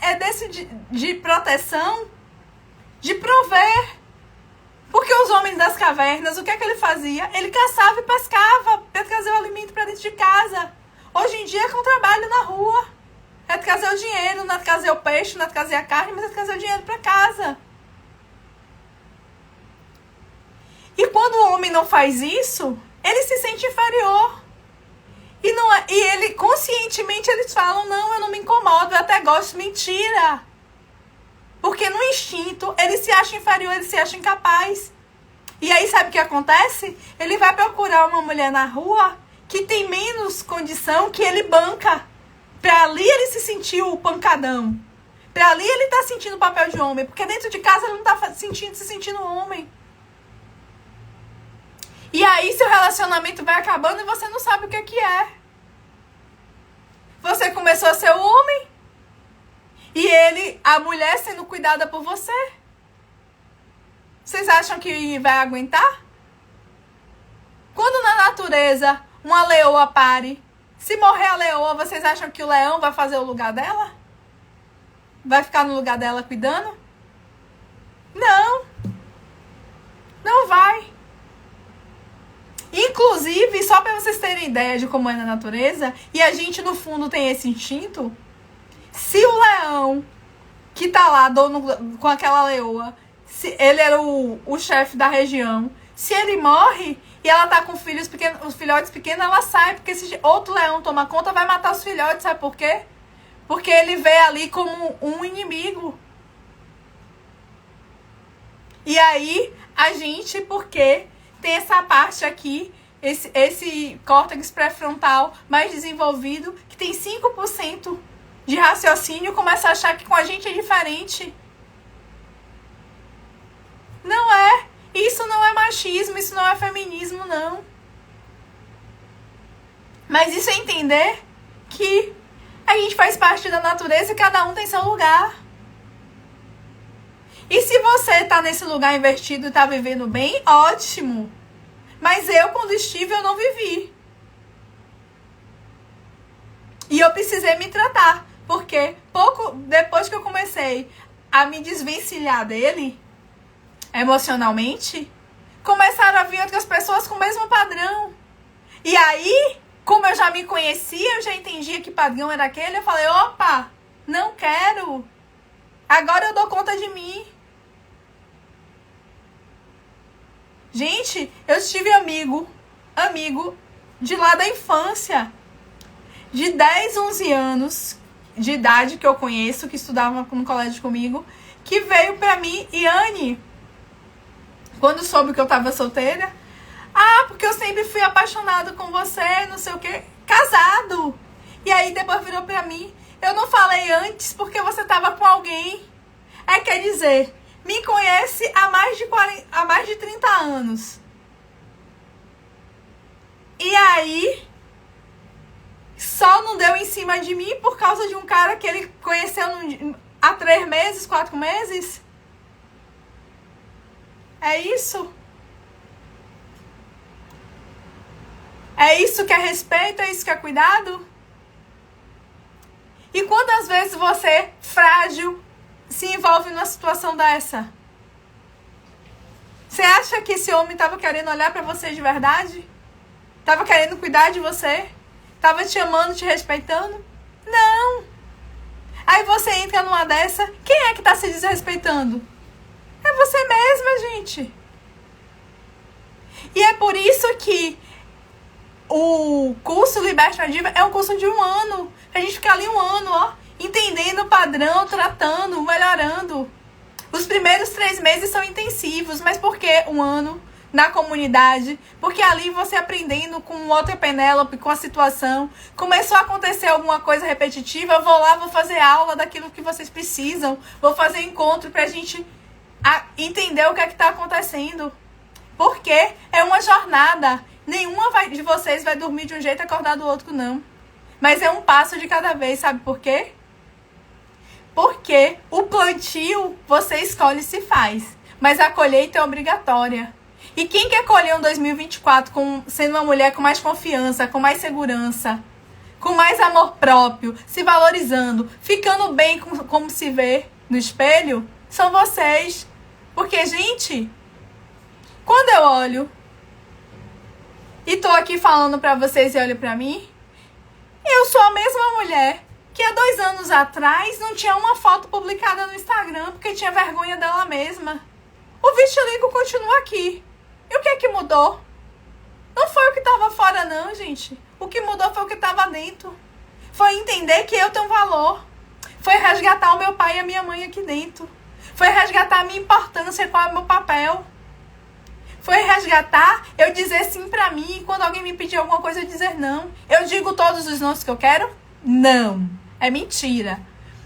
A: é desse de proteção, de prover. Porque os homens das cavernas, o que é que ele fazia? Ele caçava e pescava para trazer o alimento para dentro de casa. Hoje em dia é com trabalho na rua. É trazer o dinheiro, não é trazer o peixe, não é trazer a carne, mas é trazer o dinheiro para casa. E quando o homem não faz isso, ele se sente inferior. E ele, conscientemente, eles falam, não, eu não me incomodo, eu até gosto. Mentira! Porque no instinto, ele se acha inferior, ele se acha incapaz. E aí, sabe o que acontece? Ele vai procurar uma mulher na rua que tem menos condição, que ele banca. Pra ali ele se sentir o pancadão. Pra ali ele tá sentindo o papel de homem. Porque dentro de casa ele não tá se sentindo homem. E aí seu relacionamento vai acabando e você não sabe o que é. Você começou a ser o homem. E a mulher sendo cuidada por você. Vocês acham que vai aguentar? Quando na natureza uma leoa pare, se morrer a leoa, vocês acham que o leão vai fazer o lugar dela? Vai ficar no lugar dela cuidando? Não. Não vai. Inclusive, só para vocês terem ideia de como é na natureza, e a gente no fundo tem esse instinto, se o leão que tá lá dono, com aquela leoa, se ele era o chefe da região, se ele morre e ela tá com os filhotes pequenos, ela sai, porque se outro leão toma conta, vai matar os filhotes, sabe por quê? Porque ele vê ali como um inimigo. E aí, a gente, porque tem essa parte aqui, esse córtex pré-frontal mais desenvolvido, que tem 5% de raciocínio, começa a achar que com a gente é diferente. Não é. Isso não é machismo, isso não é feminismo, não. Mas isso é entender que a gente faz parte da natureza e cada um tem seu lugar. E se você tá nesse lugar invertido e tá vivendo bem, ótimo. Mas eu, quando estive, eu não vivi. E eu precisei me tratar. Porque pouco depois que eu comecei a me desvencilhar dele, emocionalmente, começaram a vir outras pessoas com o mesmo padrão. E aí, como eu já me conhecia, eu já entendia que padrão era aquele, eu falei, opa, não quero. Agora eu dou conta de mim. Gente, eu tive amigo de lá da infância, de 10, 11 anos de idade que eu conheço, que estudava no colégio comigo, que veio pra mim, Iane, quando soube que eu tava solteira, porque eu sempre fui apaixonado com você, não sei o que, casado. E aí depois virou pra mim, eu não falei antes porque você tava com alguém. Quer dizer, me conhece há mais de 30 anos. E aí, só não deu em cima de mim por causa de um cara que ele conheceu há 3 meses, 4 meses? É isso? É isso que é respeito? É isso que é cuidado? E quantas vezes você, frágil, se envolve numa situação dessa? Você acha que esse homem estava querendo olhar pra você de verdade? Estava querendo cuidar de você? Estava te amando, te respeitando? Não! Aí você entra numa dessa, quem é que está se desrespeitando? É você mesma, gente. E é por isso que o curso Liberte a Diva é um curso de 1 ano. A gente fica ali 1 ano, ó, entendendo o padrão, tratando, melhorando. Os primeiros 3 meses são intensivos, mas por que 1 ano na comunidade? Porque ali você aprendendo com outra Penélope, com a situação, começou a acontecer alguma coisa repetitiva, eu vou lá, vou fazer aula daquilo que vocês precisam, vou fazer encontro pra gente entender o que é que tá acontecendo. Porque é uma jornada. Nenhuma de vocês vai dormir de um jeito e acordar do outro, não. Mas é um passo de cada vez, sabe por quê? Porque o plantio você escolhe se faz, mas a colheita é obrigatória. E quem quer colher um 2024 sendo uma mulher com mais confiança, com mais segurança, com mais amor próprio, se valorizando, ficando bem como se vê no espelho, são vocês. Porque, gente, quando eu olho e tô aqui falando pra vocês e olho pra mim, eu sou a mesma mulher que há 2 anos atrás não tinha uma foto publicada no Instagram porque tinha vergonha dela mesma. O vitiligo continua aqui. E o que é que mudou? Não foi o que estava fora, não, gente. O que mudou foi o que estava dentro. Foi entender que eu tenho valor. Foi resgatar o meu pai e a minha mãe aqui dentro. Foi resgatar a minha importância, qual é o meu papel. Foi resgatar eu dizer sim pra mim e quando alguém me pedir alguma coisa eu dizer não. Eu digo todos os nãos que eu quero? Não. É mentira.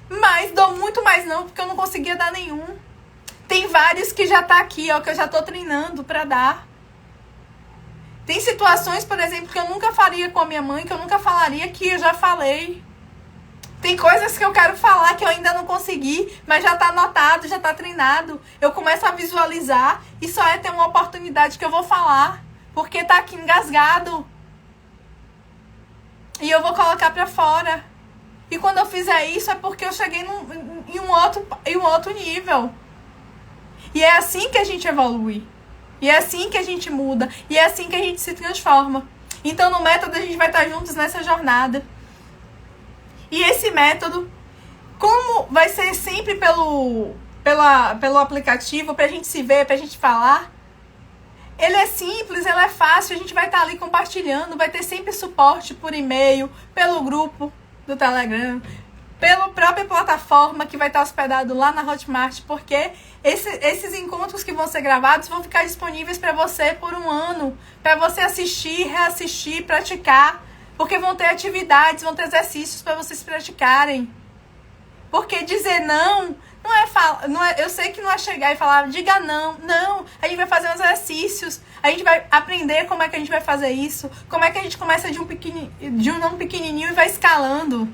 A: Mas dou muito mais não porque eu não conseguia dar nenhum. Tem vários que já tá aqui, ó, que eu já tô treinando pra dar. Tem situações, por exemplo, que eu nunca faria com a minha mãe, que eu nunca falaria, que eu já falei. Tem coisas que eu quero falar que eu ainda não consegui, mas já tá anotado, já tá treinado. Eu começo a visualizar e só é ter uma oportunidade que eu vou falar, porque tá aqui engasgado. E eu vou colocar pra fora. E quando eu fizer isso é porque eu cheguei em um outro nível. E é assim que a gente evolui. E é assim que a gente muda. E é assim que a gente se transforma. Então no método a gente vai estar juntos nessa jornada. E esse método, como vai ser sempre pelo aplicativo, pra gente se ver, pra gente falar, ele é simples, ele é fácil, a gente vai estar ali compartilhando, vai ter sempre suporte por e-mail, pelo grupo do Telegram, pela própria plataforma que vai estar hospedado lá na Hotmart, porque esses encontros que vão ser gravados vão ficar disponíveis para você por 1 ano, para você assistir, reassistir, praticar, porque vão ter atividades, vão ter exercícios para vocês praticarem. Porque dizer não é, eu sei que não é chegar e falar, diga não. Não, a gente vai fazer uns exercícios, a gente vai aprender como é que a gente vai fazer isso, como é que a gente começa de um não pequenininho e vai escalando.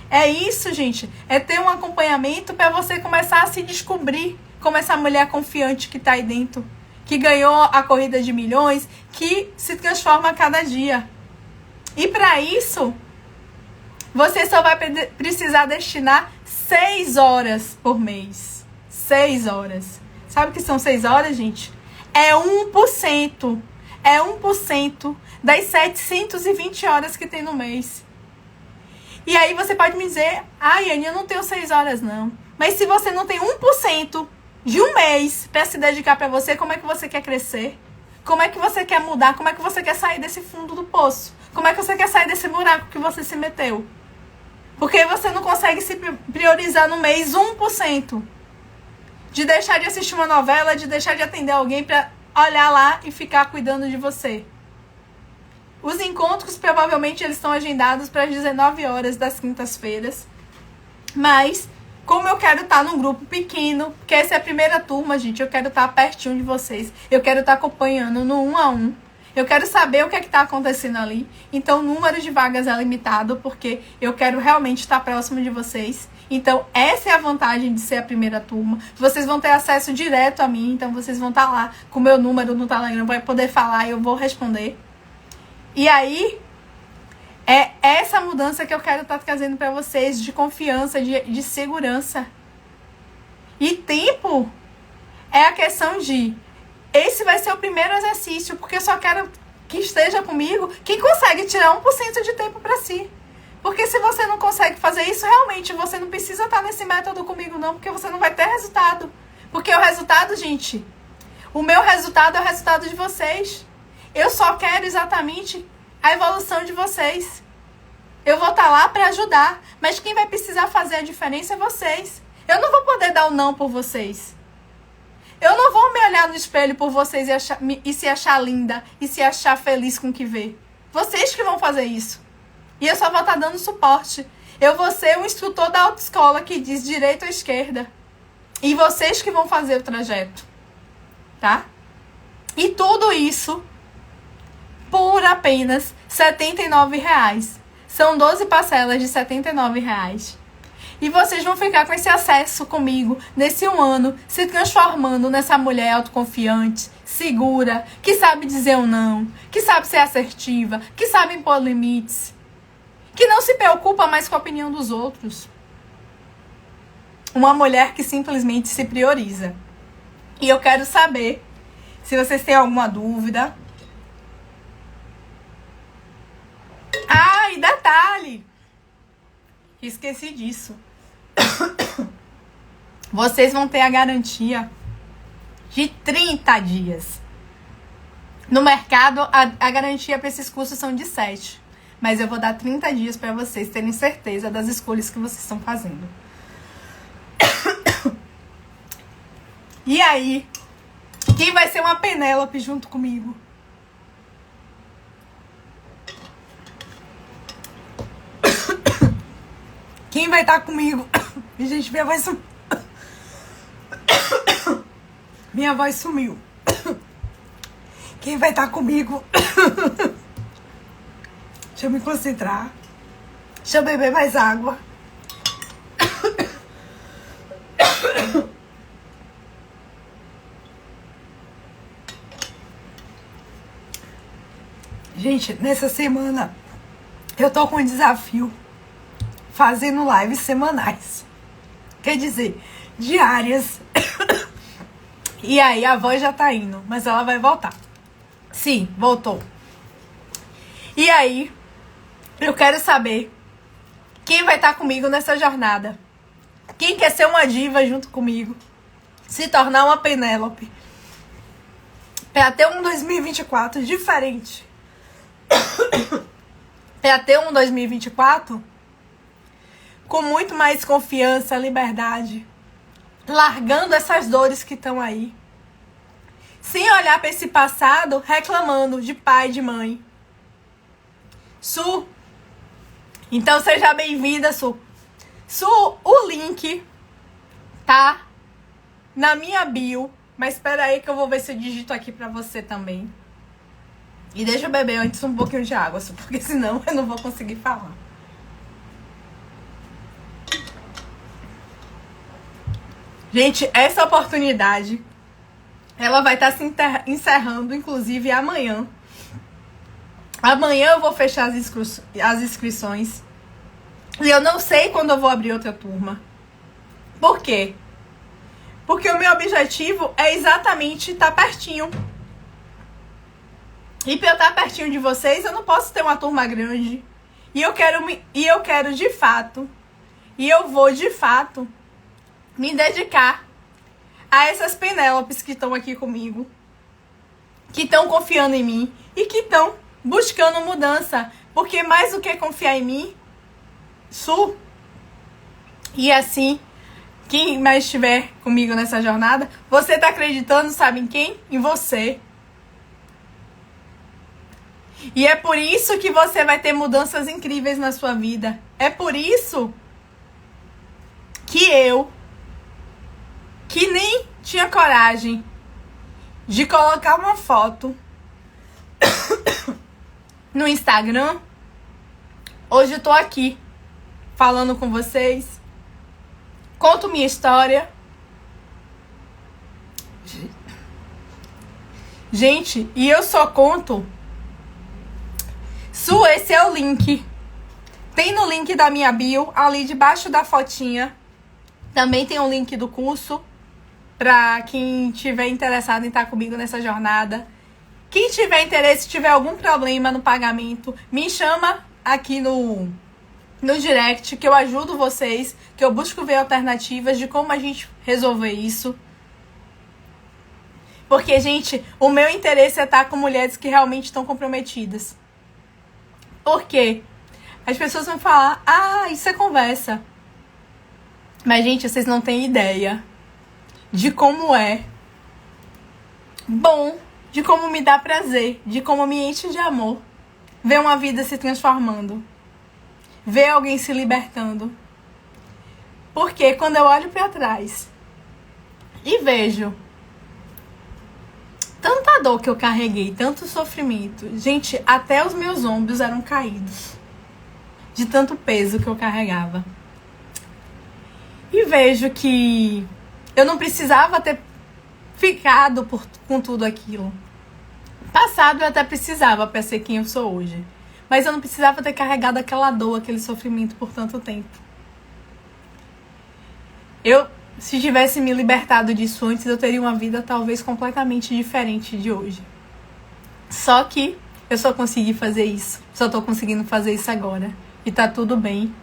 A: É isso, gente, é ter um acompanhamento para você começar a se descobrir como essa mulher confiante que tá aí dentro, que ganhou a corrida de milhões, que se transforma a cada dia. E para isso, você só vai precisar destinar 6 horas por mês. 6 horas. Sabe o que são 6 horas, gente? É 1%. É 1% das 720 horas que tem no mês. E aí você pode me dizer, Anny, eu não tenho 6 horas não. Mas se você não tem 1% de um mês para se dedicar para você, como é que você quer crescer? Como é que você quer mudar? Como é que você quer sair desse fundo do poço? Como é que você quer sair desse buraco que você se meteu? Porque você não consegue se priorizar no mês 1%. De deixar de assistir uma novela, de deixar de atender alguém para olhar lá e ficar cuidando de você. Os encontros, provavelmente, eles estão agendados para as 19 horas das quintas-feiras. Mas, como eu quero estar num grupo pequeno, porque essa é a primeira turma, gente, eu quero estar pertinho de vocês. Eu quero estar acompanhando no 1 a 1. Eu quero saber o que é que está acontecendo ali. Então, o número de vagas é limitado, porque eu quero realmente estar próximo de vocês. Então, essa é a vantagem de ser a primeira turma. Vocês vão ter acesso direto a mim. Então, vocês vão estar lá com o meu número no Telegram. Vai poder falar e eu vou responder. E aí, é essa mudança que eu quero estar trazendo para vocês. De confiança, de segurança. E tempo é a questão de... Esse vai ser o primeiro exercício, porque eu só quero que esteja comigo quem consegue tirar 1% de tempo para si. Porque se você não consegue fazer isso, realmente você não precisa estar nesse método comigo não, porque você não vai ter resultado. Porque o resultado, gente, o meu resultado é o resultado de vocês. Eu só quero exatamente a evolução de vocês. Eu vou estar lá para ajudar, mas quem vai precisar fazer a diferença é vocês. Eu não vou poder dar o não por vocês. Eu não vou me olhar no espelho por vocês e se achar linda e se achar feliz com o que vê. Vocês que vão fazer isso. E eu só vou estar dando suporte. Eu vou ser o instrutor da autoescola que diz direita ou esquerda. E vocês que vão fazer o trajeto. Tá? E tudo isso por apenas R$ 79,00. São 12 parcelas de R$ 79,00. E vocês vão ficar com esse acesso comigo nesse 1 ano, se transformando nessa mulher autoconfiante, segura, que sabe dizer um não, que sabe ser assertiva, que sabe impor limites, que não se preocupa mais com a opinião dos outros. Uma mulher que simplesmente se prioriza. E eu quero saber se vocês têm alguma dúvida. Ah, e detalhe! Esqueci disso. Vocês vão ter a garantia de 30 dias. No mercado, a garantia para esses cursos são de 7. Mas eu vou dar 30 dias para vocês terem certeza das escolhas que vocês estão fazendo. E aí, quem vai ser uma Penélope junto comigo? Quem vai estar comigo? Gente, minha voz sumiu. Minha voz sumiu. Quem vai estar comigo? Deixa eu me concentrar. Deixa eu beber mais água. Gente, nessa semana eu tô com um desafio fazendo lives semanais. Quer dizer, diárias. E aí a voz já tá indo, mas ela vai voltar. Sim, voltou. E aí, eu quero saber quem vai estar comigo nessa jornada. Quem quer ser uma diva junto comigo? Se tornar uma Penélope. Pra ter um 2024 diferente. Pra ter um 2024 com muito mais confiança, liberdade. Largando essas dores que estão aí. Sem olhar para esse passado reclamando de pai e de mãe. Su, então seja bem-vinda, Su. Su, o link tá na minha bio. Mas espera aí que eu vou ver se eu digito aqui pra você também. E deixa eu beber antes um pouquinho de água, Su, porque senão eu não vou conseguir falar. Gente, essa oportunidade, ela vai estar se encerrando, inclusive, amanhã. Amanhã eu vou fechar as inscrições. E eu não sei quando eu vou abrir outra turma. Por quê? Porque o meu objetivo é exatamente estar pertinho. E para eu estar pertinho de vocês, eu não posso ter uma turma grande. E eu quero de fato, e eu vou de fato me dedicar a essas Penélopes que estão aqui comigo, que estão confiando em mim e que estão buscando mudança, porque mais do que confiar em mim, Su, e assim, quem mais estiver comigo nessa jornada, você tá acreditando, sabe em quem? Em você. E é por isso que você vai ter mudanças incríveis na sua vida. É por isso que eu, que nem tinha coragem de colocar uma foto no Instagram. Hoje eu tô aqui falando com vocês. Conto minha história. Gente, e eu só conto. Esse é o link. Tem no link da minha bio, ali debaixo da fotinha. Também tem um link do curso para quem tiver interessado em estar comigo nessa jornada. Quem tiver interesse, tiver algum problema no pagamento, me chama aqui no direct, que eu ajudo vocês, que eu busco ver alternativas de como a gente resolver isso. Porque, gente, o meu interesse é estar com mulheres que realmente estão comprometidas. Por quê? As pessoas vão falar, isso é conversa. Mas, gente, vocês não têm ideia de como é bom, de como me dá prazer, de como me enche de amor ver uma vida se transformando, ver alguém se libertando. Porque quando eu olho para trás e vejo tanta dor que eu carreguei, tanto sofrimento, gente, até os meus ombros eram caídos de tanto peso que eu carregava. E vejo que eu não precisava ter ficado com tudo aquilo. Passado eu até precisava para ser quem eu sou hoje. Mas eu não precisava ter carregado aquela dor, aquele sofrimento por tanto tempo. Se tivesse me libertado disso antes, eu teria uma vida talvez completamente diferente de hoje. Só que eu só consegui fazer isso. Só tô conseguindo fazer isso agora. E tá tudo bem.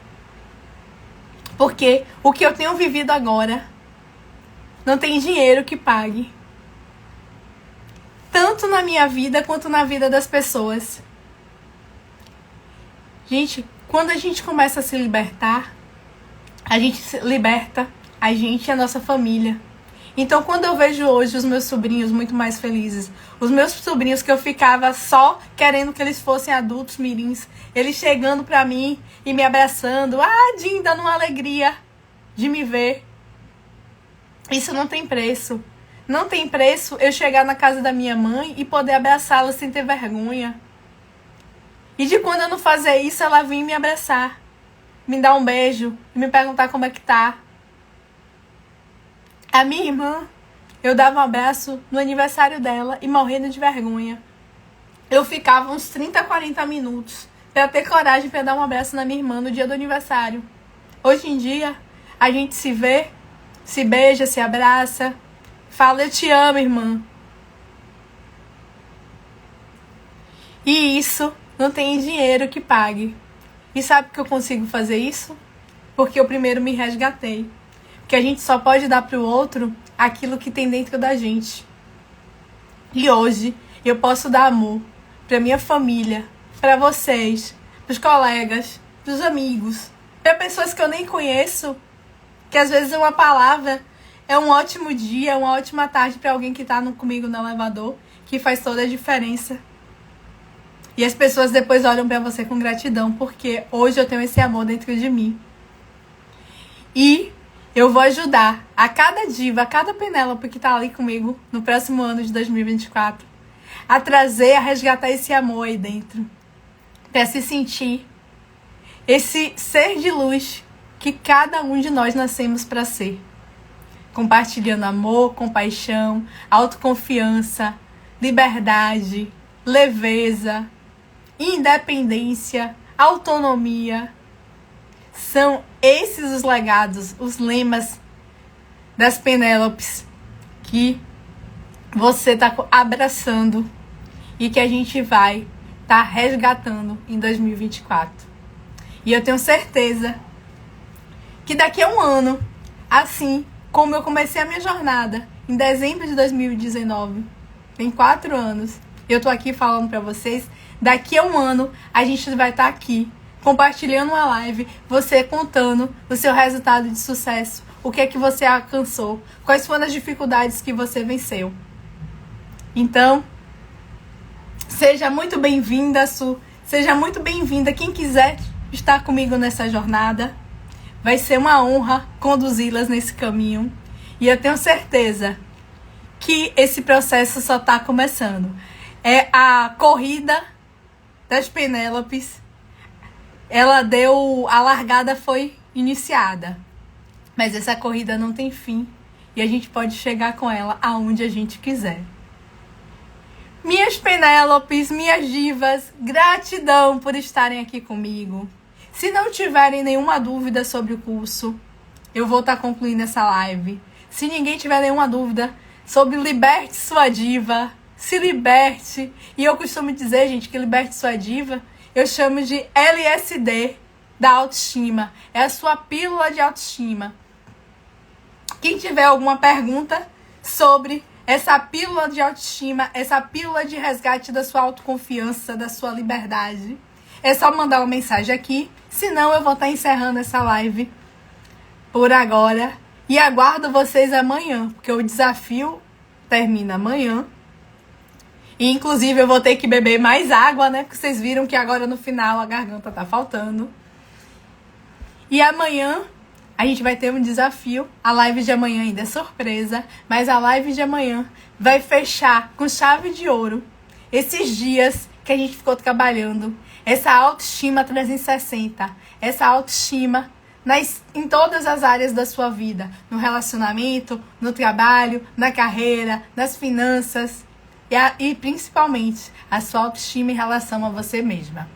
A: Porque o que eu tenho vivido agora não tem dinheiro que pague. Tanto na minha vida quanto na vida das pessoas. Gente, quando a gente começa a se libertar, a gente se liberta a gente e a nossa família. Então, quando eu vejo hoje os meus sobrinhos muito mais felizes, os meus sobrinhos que eu ficava só querendo que eles fossem adultos mirins, eles chegando pra mim e me abraçando, Jim, dando uma alegria de me ver. Isso não tem preço. Não tem preço eu chegar na casa da minha mãe e poder abraçá-la sem ter vergonha. E de quando eu não fazer isso, ela vir me abraçar, me dar um beijo e me perguntar como é que tá. A minha irmã, eu dava um abraço no aniversário dela e morrendo de vergonha. Eu ficava uns 30, 40 minutos pra ter coragem pra dar um abraço na minha irmã no dia do aniversário. Hoje em dia, a gente se vê, se beija, se abraça, fala, eu te amo, irmã. E isso não tem dinheiro que pague. E sabe que eu consigo fazer isso? Porque eu primeiro me resgatei. Porque a gente só pode dar pro outro aquilo que tem dentro da gente. E hoje eu posso dar amor pra minha família, pra vocês, pros colegas, pros amigos, pra pessoas que eu nem conheço, que às vezes uma palavra é um ótimo dia, uma ótima tarde pra alguém que tá comigo no elevador, que faz toda a diferença. E as pessoas depois olham pra você com gratidão, porque hoje eu tenho esse amor dentro de mim. E eu vou ajudar a cada diva, a cada Penélope que tá ali comigo no próximo ano de 2024, a trazer, a resgatar esse amor aí dentro. Pra se sentir esse ser de luz que cada um de nós nascemos pra ser. Compartilhando amor, compaixão, autoconfiança, liberdade, leveza, independência, autonomia. São esses os legados, os lemas das Penélopes que você está abraçando e que a gente vai estar resgatando em 2024. E eu tenho certeza que daqui a um ano, assim como eu comecei a minha jornada em dezembro de 2019, tem 4 anos, eu tô aqui falando para vocês, daqui a um ano a gente vai estar aqui compartilhando uma live, você contando o seu resultado de sucesso, o que é que você alcançou, quais foram as dificuldades que você venceu. Então, seja muito bem-vinda, Su, seja muito bem-vinda quem quiser estar comigo nessa jornada. Vai ser uma honra conduzi-las nesse caminho. E eu tenho certeza que esse processo só está começando. É a corrida das Penélopes, a largada foi iniciada. Mas essa corrida não tem fim e a gente pode chegar com ela aonde a gente quiser. Minhas Penélopes, minhas divas, gratidão por estarem aqui comigo. Se não tiverem nenhuma dúvida sobre o curso, eu vou estar concluindo essa live. Se ninguém tiver nenhuma dúvida sobre liberte sua diva, se liberte. E eu costumo dizer, gente, que liberte sua diva, eu chamo de LSD da autoestima. É a sua pílula de autoestima. Quem tiver alguma pergunta sobre essa pílula de autoestima, essa pílula de resgate da sua autoconfiança, da sua liberdade, é só mandar uma mensagem aqui. Senão eu vou estar encerrando essa live por agora. E aguardo vocês amanhã, porque o desafio termina amanhã. E inclusive eu vou ter que beber mais água, né? Porque vocês viram que agora no final a garganta tá faltando. E amanhã a gente vai ter um desafio. A live de amanhã ainda é surpresa, mas a live de amanhã vai fechar com chave de ouro esses dias que a gente ficou trabalhando. Essa autoestima 360, essa autoestima em todas as áreas da sua vida. No relacionamento, no trabalho, na carreira, nas finanças. E principalmente a sua autoestima em relação a você mesma.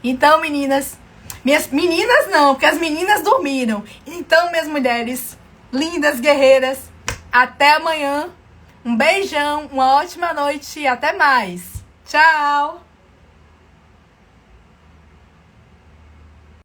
A: Então, meninas, minhas meninas não, porque as meninas dormiram. Então, minhas mulheres lindas, guerreiras, até amanhã. Um beijão, uma ótima noite e até mais. Tchau!